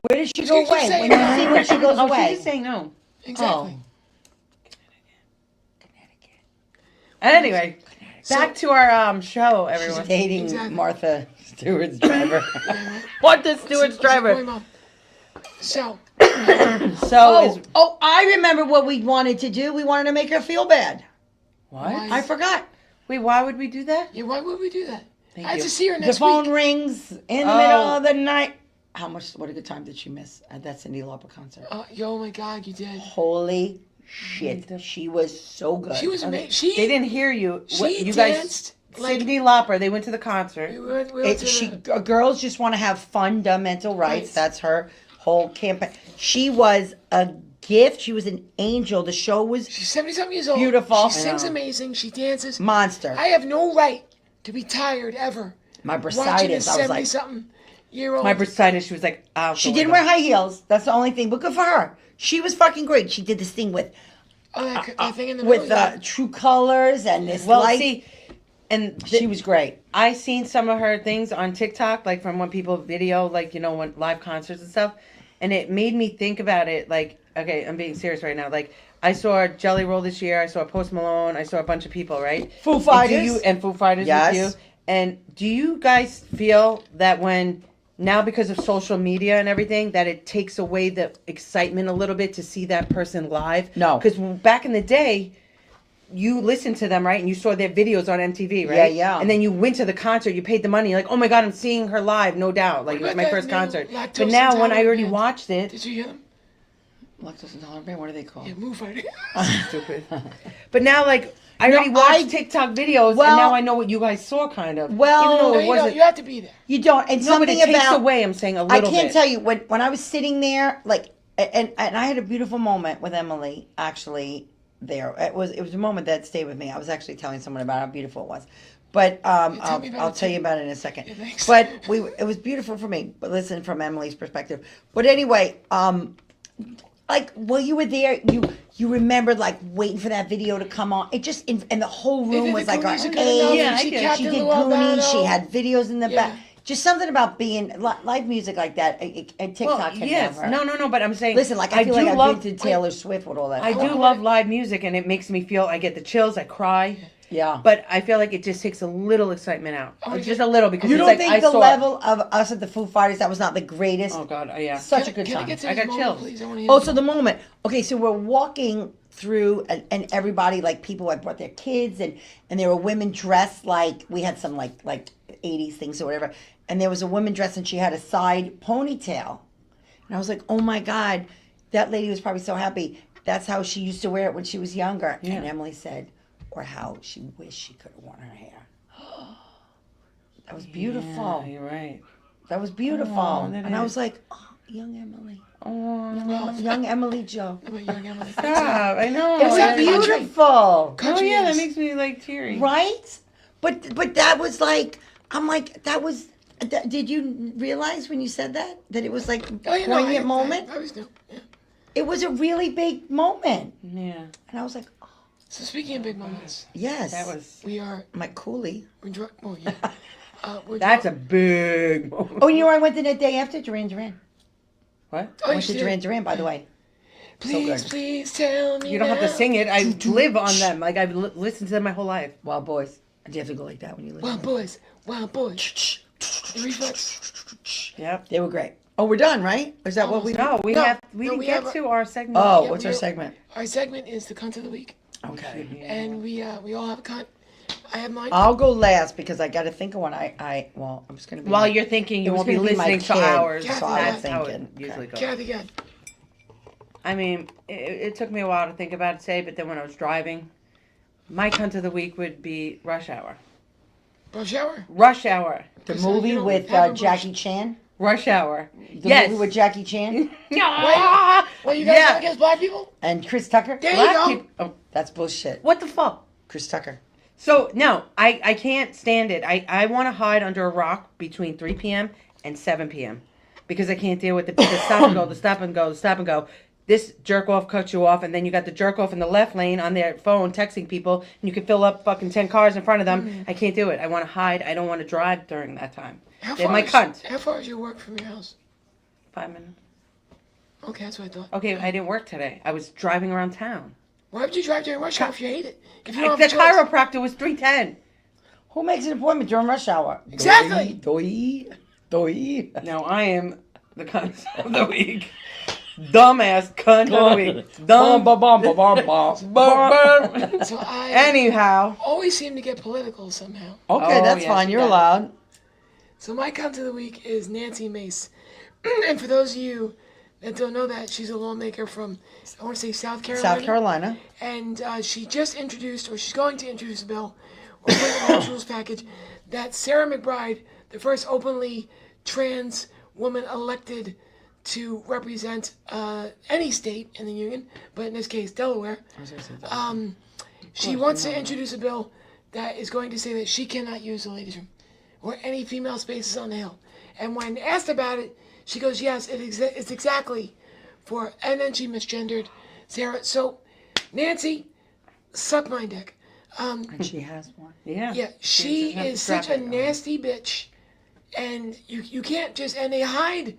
Where does she go She's just away? saying When no. you see when she goes Oh, away? she's just saying no. Exactly. Anyway, So- back to our show, She's everyone. dating Exactly. Martha Stewart's driver. Martha Stewart's Boy, driver. Mom. So, So is I remember what we wanted to do. We wanted to make her feel bad. what? Why? I forgot. Wait, why would we do that? yeah, why would we do that? Thank I had you. to see her The next phone week. rings in the Oh. middle of the night. What a good time did she miss at that Cyndi Lauper concert? Oh my God, you did. Holy shit. She was so good. She was amazing. She They didn't hear you. She You danced guys, like- Cyndi Lauper. They went to the concert. we went to the- Girls just want to have fundamental rights. Right. That's her whole campaign. She was a gift. She was an angel. The show was She's 70-something years old. Beautiful. She sings amazing. She dances. monster. I have no right to be tired ever. My Watching a bursitis. I was like, 70-something-year-old. My bursitis, she was like, out. she didn't wear high heels. That's the only thing. But good for her. She was fucking great. She did this thing with that thing in the middle. with True Colors and this Well, light. see, and She was great. I seen some of her things on TikTok, like from when people video, like, you know, when live concerts and stuff, and it made me think about it. Like, okay, I'm being serious right now. Like, I saw Jelly Roll this year. I saw Post Malone. I saw a bunch of people, right? Foo And Fighters. and Foo Fighters Yes. with you. And do you guys feel that when now because of social media and everything that it takes away the excitement a little bit to see that person live? No. Because back in the day, you listened to them, right? And you saw their videos on MTV, right? Yeah, yeah. And then you went to the concert, you paid the money, you're like, oh my God, I'm seeing her live, no doubt. Like, it was about my that first new concert. lactose But now, when I intolerant already band? watched it, Did you hear them? Lactose intolerant band. What are they called? Yeah, Move Fighter. stupid. But now, like, I No, already watched I- TikTok videos, Well- and now I know what you guys saw, kind of. Well- Even though No, it you wasn't. don't. You have to be there. You don't. And No, but something it takes about away, I'm saying, a I little can't bit. tell you when I was sitting there, like, and I had a beautiful moment with Emily. Actually, there it was a moment that stayed with me. I was actually telling someone about how beautiful it was, but tell me about I'll it tell you too. about it in a second. Yeah, thanks. But it was beautiful for me. But listen, from Emily's perspective. But anyway, like while you were there, you remembered like waiting for that video to come on. It just and the whole They room did was the like our Goonies and age. Goonies, Yeah, and I she get it. Captain She did Lou Goonies. She Albano. had videos in the Yeah. back. Just something about being live music like that. And TikTok Well, can yes. never. No, but I'm saying. Listen, like I feel like I've love, been to Taylor Swift with all that. I stuff. do love live music, and it makes me feel, I get the chills, I cry. Yeah. But I feel like it just takes a little excitement out. Oh, Just yeah. a little, because you it's don't like, think I the saw, level of us at the Foo Fighters, that was not the greatest? Oh, God, yeah. Such a good Can I time. get to I this got moment, chills. please? I wanna hear Oh, this. so the moment. Okay, so we're walking through, and everybody, like people had brought their kids, and there were women dressed like we had some like 80s things or whatever, and there was a woman dressed and she had a side ponytail, and I was like, oh my God, that lady was probably so happy. That's how she used to wear it when she was younger. Yeah. And Emily said, or how she wished she could have worn her hair. That was beautiful. Yeah, you're right. That was beautiful. Oh, that and I is. was like, oh, young Emily. Oh, Young Emily Joe. How about young Emily? stop. I know. It was Yeah, beautiful. Oh, Country yeah, that is- makes me, like, teary. Right? But that was like, I'm like, that was, did you realize when you said that it was like a Oh, you know, poignant moment? I always knew. Yeah. It was a really big moment. Yeah. And I was like, oh, So speaking of big moments, yes. That was, we are my coolie. we're oh yeah. We're that's a big moment. Oh, you know where I went the day after? Duran Duran. What? Oh, I you went to should. Duran Duran, by the way. Please, good. please tell me. You don't have to now. sing it. I live on them. Like, I've listened to them my whole life. Wild Boys. Do you have to go like that when you listen? Wild boys, wild boys. The reflex. Yep. They were great. Oh, we're done, right? Is that what we? No, we No, didn't we get have to our segment. Oh, Yeah, what's our we- segment? Our segment is the cunt of the week, Okay. and we all have a cunt. I have mine. I'll go last because I got to think of one. Well, I'm just gonna be. While you're thinking, It you was won't be gonna be my listening to kid, ours. so I was That's how it thinking. usually goes. Kathy, good. I mean, it took me a while to think about it today, but then when I was driving, my cunt of the week would be Rush Hour. Brush shower. Rush Hour. the So you movie don't with have a Jackie Chan. Rush Hour. The yes. movie with Jackie Chan Ah! Well, you guys Yeah. not against black people? and Chris Tucker. There you Black go. peop- oh, That's bullshit. what the fuck? Chris Tucker. So, no, I can't stand it. I want to hide under a rock between 3 p.m. and 7 p.m. because I can't deal with the stop and go, the stop and go, the stop and go. This jerk off cuts you off, and then you got the jerk off in the left lane on their phone texting people, and you can fill up fucking 10 cars in front of them. I can't do it. I want to hide. I don't want to drive during that time. They're my cunt. How far is your work from your house? 5 minutes. Okay, that's what I thought. Okay, I didn't work today. I was driving around town. Why would you drive during rush hour if you hate it? If you The don't have a choice? chiropractor was 310. Who makes an appointment during rush hour? Exactly. Doi. Now I am the cunt of the week. Dumbass cunt of the week. Dumb. So I Anyhow. always seem to get political somehow. Okay, Oh, that's yes, fine. you You're got it. allowed. So my cunt of the week is Nancy Mace. And for those of you that don't know that, she's a lawmaker from, I want to say South Carolina. South Carolina. And she just introduced, or she's going to introduce a bill, or put in the House Rules package, that Sarah McBride, the first openly trans woman elected to represent any state in the union, but in this case, Delaware. She wants to introduce a bill that is going to say that she cannot use the ladies' room or any female spaces on the Hill. And when asked about it, she goes, yes, it's exactly for, and then she misgendered Sarah. So, Nancy, suck my dick. And she has one. Yeah. Yeah, she doesn't have is to strap such a it on. nasty bitch. And you can't just, and they hide,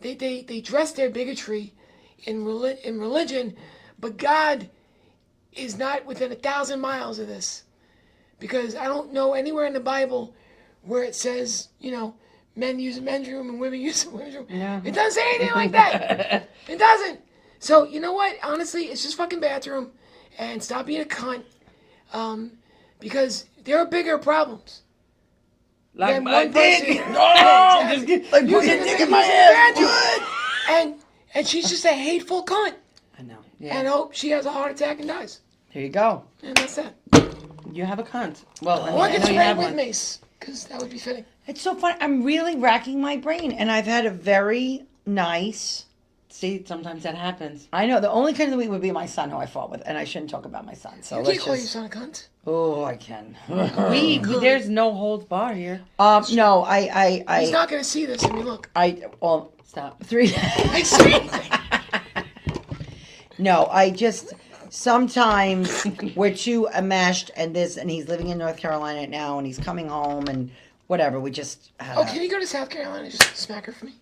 they dress their bigotry in religion, but God is not within 1,000 miles of this. Because I don't know anywhere in the Bible where it says, men use a men's room and women use a women's room. No. It doesn't say anything like that. It doesn't. So, you know what? Honestly, it's just fucking bathroom. And stop being a cunt. Because there are bigger problems. Like than my one dick. person- Oh, Yeah, just exactly. get, Like, put your Using dick the- in my using the ass. bathroom. And she's just a hateful cunt. I know. yeah. And hope she has a heart attack and dies. There you go. And that's that. You have a cunt. Well, Or I I could know you spray have with one. mace. Because that would be fitting. It's so fun. I'm really racking my brain, and I've had a very nice. See, sometimes that happens. I know the only kind of the week would be my son who I fought with, and I shouldn't talk about my son. So You let's can't call your just. son a cunt. Oh, I can. There's no holds bar here. No, He's not going to see this. I mean, look. well, Stop. 3. I see. No, I just sometimes we're too enmeshed and this, and he's living in North Carolina now, and he's coming home and whatever. We just had Oh, can you go to South Carolina and just smack her for me?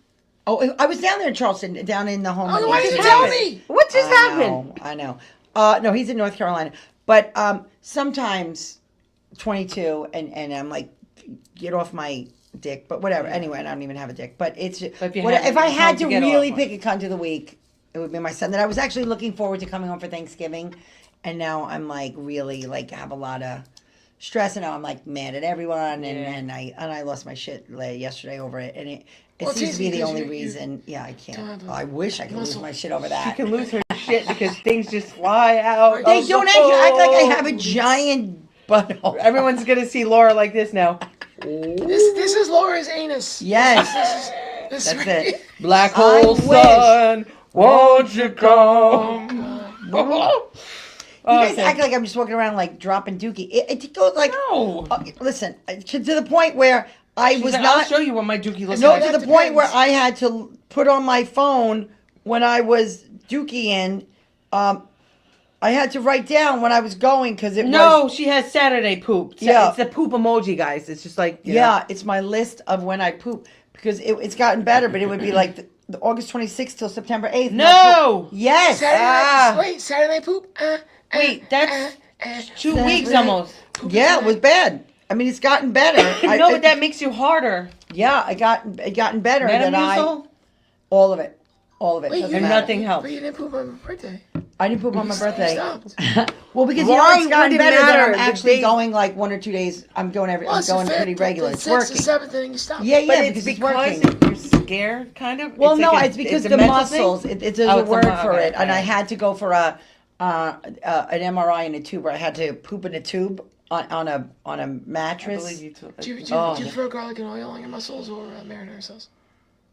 I was down there in Charleston, down in the home. Oh, of why the didn't you East tell Coast. me? What just happened? I know. No, he's in North Carolina, but sometimes 22, and I'm like, get off my dick, but whatever. Anyway, I don't even have a dick, but it's But if you if I it's had hard to get off really one. pick a cunt of the week, it would be my son. That I was actually looking forward to coming home for Thanksgiving, and now I'm like really like have a lot of stress, and now I'm like mad at everyone, and I lost my shit yesterday over it, and it Well, it's seems to be easy the because only you reason. Yeah, I don't can't. have a I wish I could lose muscle. my shit over She that. can lose her shit because things just fly out. They of don't the act like I have a hole. giant butthole. Everyone's gonna see Laura like this now. This is Laura's anus. Yes. This That's right it. Black I hole wish. sun, won't you come? You guys act like I'm just walking around like dropping dookie. It goes like, No. Listen, to the point where I She's was like, not. I'll show you what my dookie looks No, like. to the That point where depends. I had to put on my phone when I was dookie I had to write down when I was going because it No, was. she has Saturday poop. Yeah. It's the poop emoji, guys. It's just like, you Yeah, know. it's my list of when I poop because it's gotten better, but it would be like the August 26th till September 8th. No! poop. Yes. Saturday Ah. night. Wait, Saturday night poop? Wait, that's 2 Saturday. weeks almost. Yeah, it was bad. I mean, it's gotten better. No, but that makes you harder. Yeah, it gotten better. That Metamucil? all of it. Wait, doesn't you And matter. nothing helps. But you didn't poop on my birthday. I didn't poop on my You birthday. stopped. Well, because Why it's gotten would it better that matter? I'm The actually day- going like 1 or 2 days. I'm going Well, I'm it's the going fifth, pretty regular. the It's sixth, the working. seventh, and then you stop. Yeah, But yeah, it's because it's because working. you're scared, kind of. Well, no, like it's because a the mental thing? muscles. There's Oh, a it's a word mu- for okay, it, and I okay. had to go for an MRI in a tube where I had to poop in a tube on a I mattress. believe you too. Do you Oh. throw garlic and oil on your muscles or marinara sauce?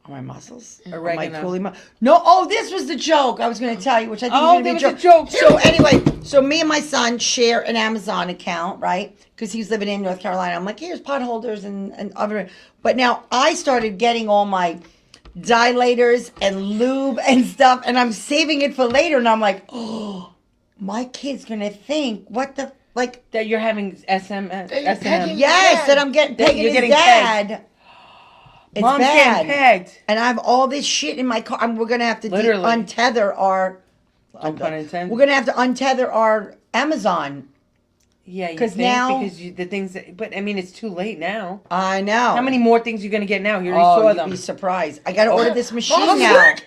On my muscles? Oregano. On my coolie No, oh, this was the joke I was going to tell you, which I think Oh, was going to there be was a joke. So anyway, so me and my son share an Amazon account, right? Because he's living in North Carolina. I'm like, here's pot holders and other. But now I started getting all my dilators and lube and stuff, and I'm saving it for later. And I'm like, oh, my kid's going to think, what the, like, That you're having SMS. That you're S&M. pegging- yes, Dad. that I'm getting That pegging you're his getting dad. It's Mom's bad. getting pegged. And I have all this shit in my car. We're gonna have to Literally. untether our. No pun intended. We're gonna have to untether our Amazon. Yeah, you 'Cause think now- because the things that, but I mean, it's too late now. I know. How many more things you gonna get now? You Oh, already saw you'd them. be surprised. I gotta order this machine Mom's now. work.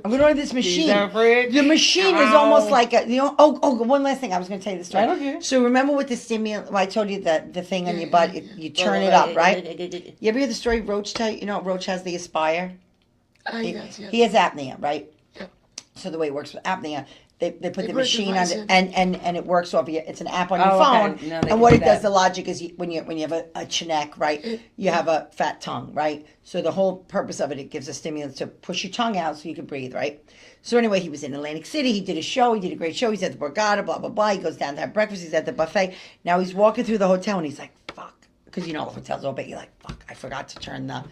I'm gonna order this machine. are fridge. The machine is Ow. almost like a, one last thing. I was gonna tell you the story. I don't care. So remember with the stimulant? Well, I told you the thing on your butt. You turn it up, right? You ever hear the story Roach tell you? You know, Roach has the Aspire. He does, yeah. He has apnea, right? Yep. So the way it works with apnea They put the put a machine on device it, in. and it works off. It's an app on your Oh, phone, okay. Now they and what can it do does, that. the logic is when you have a chinek, right? You have a fat tongue, right? So the whole purpose of it, it gives a stimulus to push your tongue out so you can breathe, right? So anyway, he was in Atlantic City. He did a show. He did a great show. He's at the Borgata, blah blah blah. He goes down to have breakfast. He's at the buffet. Now he's walking through the hotel, and he's like, "Fuck," because you know the hotel's all big. You're like, "Fuck, I forgot to turn the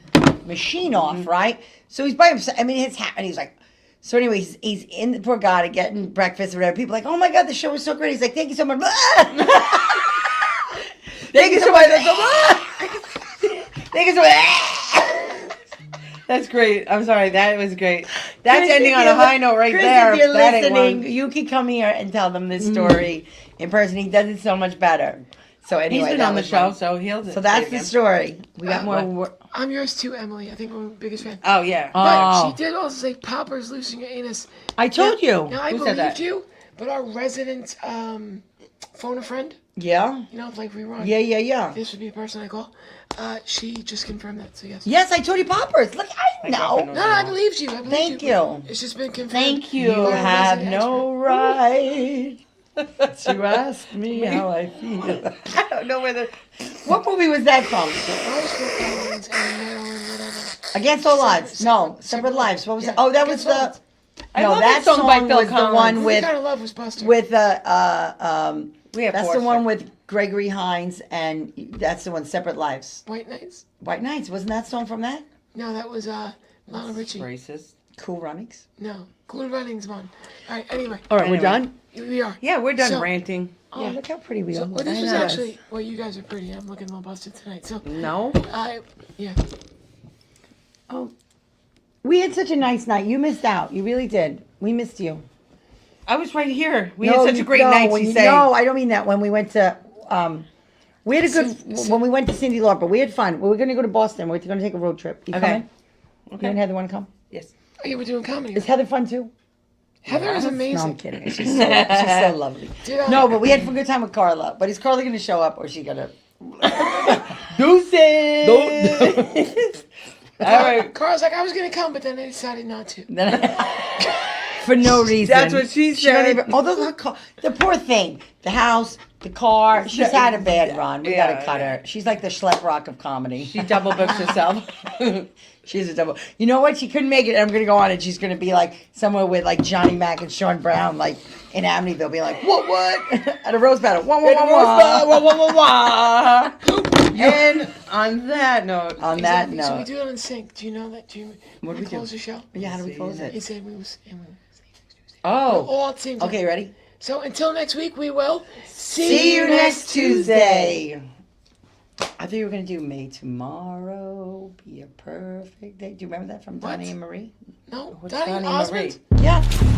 machine off," right? So he's by himself. I mean, it's happening. He's like. So anyway, he's in the Borgata getting breakfast or whatever. People are like, "Oh my god, the show was so great." He's like, "Thank you so much." Thank you so much. Thank you so much. That's great. I'm sorry. That was great. That's Chris, ending if on you're a high li- note right Chris, there. if you're That ain't listening, one. you can come here and tell them this story in person. He does it so much better. So He's anyway, been that on the was show, fun. so he'll. So that's the story. We got more. what? I'm yours too, Emily. I think I'm the biggest fan. Oh yeah. But Oh. she did also say poppers loose in your anus. I told you. Now I Who said that? believed you, but our resident phone a friend, Yeah. you know, like we run. Yeah. This would be the person I call. She just confirmed that, so yes. Yes, I told you poppers. Look, I know. girlfriend No, I believed you. I believed Thank you. you. It's just been confirmed. Thank you. You are a have resident no right to ask me how I feel. I don't know whether. What movie was that from? Rosebrook Islands and Maryland, whatever. Against All Odds. No, Separate Separate Lives. What was Yeah. that? Oh, that was Against All the. Odds. I No, love that that song by song Phil was the Collins. one What with kind of love was Buster? with We have that's the Forster. one with Gregory Hines, and that's the one. Separate Lives. White Knights? White Nights. Wasn't that song from that? No, that was Lionel Richie. Racist. Cool Runnings. No, Cool Runnings one. All right, anyway, All right, we're Anyway. done. we are. Yeah, we're done So- ranting. Oh, look how pretty we So, are. well, this I was know. actually, well, you guys are pretty. I'm looking a little busted tonight. So, No. yeah. We had such a nice night. You missed out. You really did. We missed you. I was right here. We No, had such a great no, night. when She you- said. No, I don't mean that. When we went to, we had a good. When we went to Cindy Lauper, we had fun. We were going to go to Boston. We're going to take a road trip. You Okay. coming? You and Heather want to come? Yes. Oh, you were doing comedy. Is Heather fun too? Heather is No, I'm amazing. kidding. She's so lovely. Did, No, but we had a good time with Carla. But is Carla going to show up or is she going to? Deuces. All right. Carl's like, I was going to come, but then I decided not to. For no reason. That's what she She don't said. even. Although her car, the poor thing, the house, the car. She's had a bad run. We Yeah, gotta cut her. She's like the schlep rock of comedy. She double books herself. She's a double. You know what? She couldn't make it. I'm gonna go on and she's gonna be like somewhere with like Johnny Mac and Sean Brown, like in Amityville, be like, what? At a rose battle. Wah, wah, wah, wah. And on that note, On that So we note, do it on sync. Do you know that? Do you What do we do? close the show? yeah, how do we close He it? said we was. And we was Oh, all at the same time. okay, ready? So until next week, we will See you next Tuesday. I thought you were gonna do May tomorrow be a perfect day. Do you remember that from Donnie What? and Marie? No, What's Donnie Donnie Osmond. Marie? Yeah.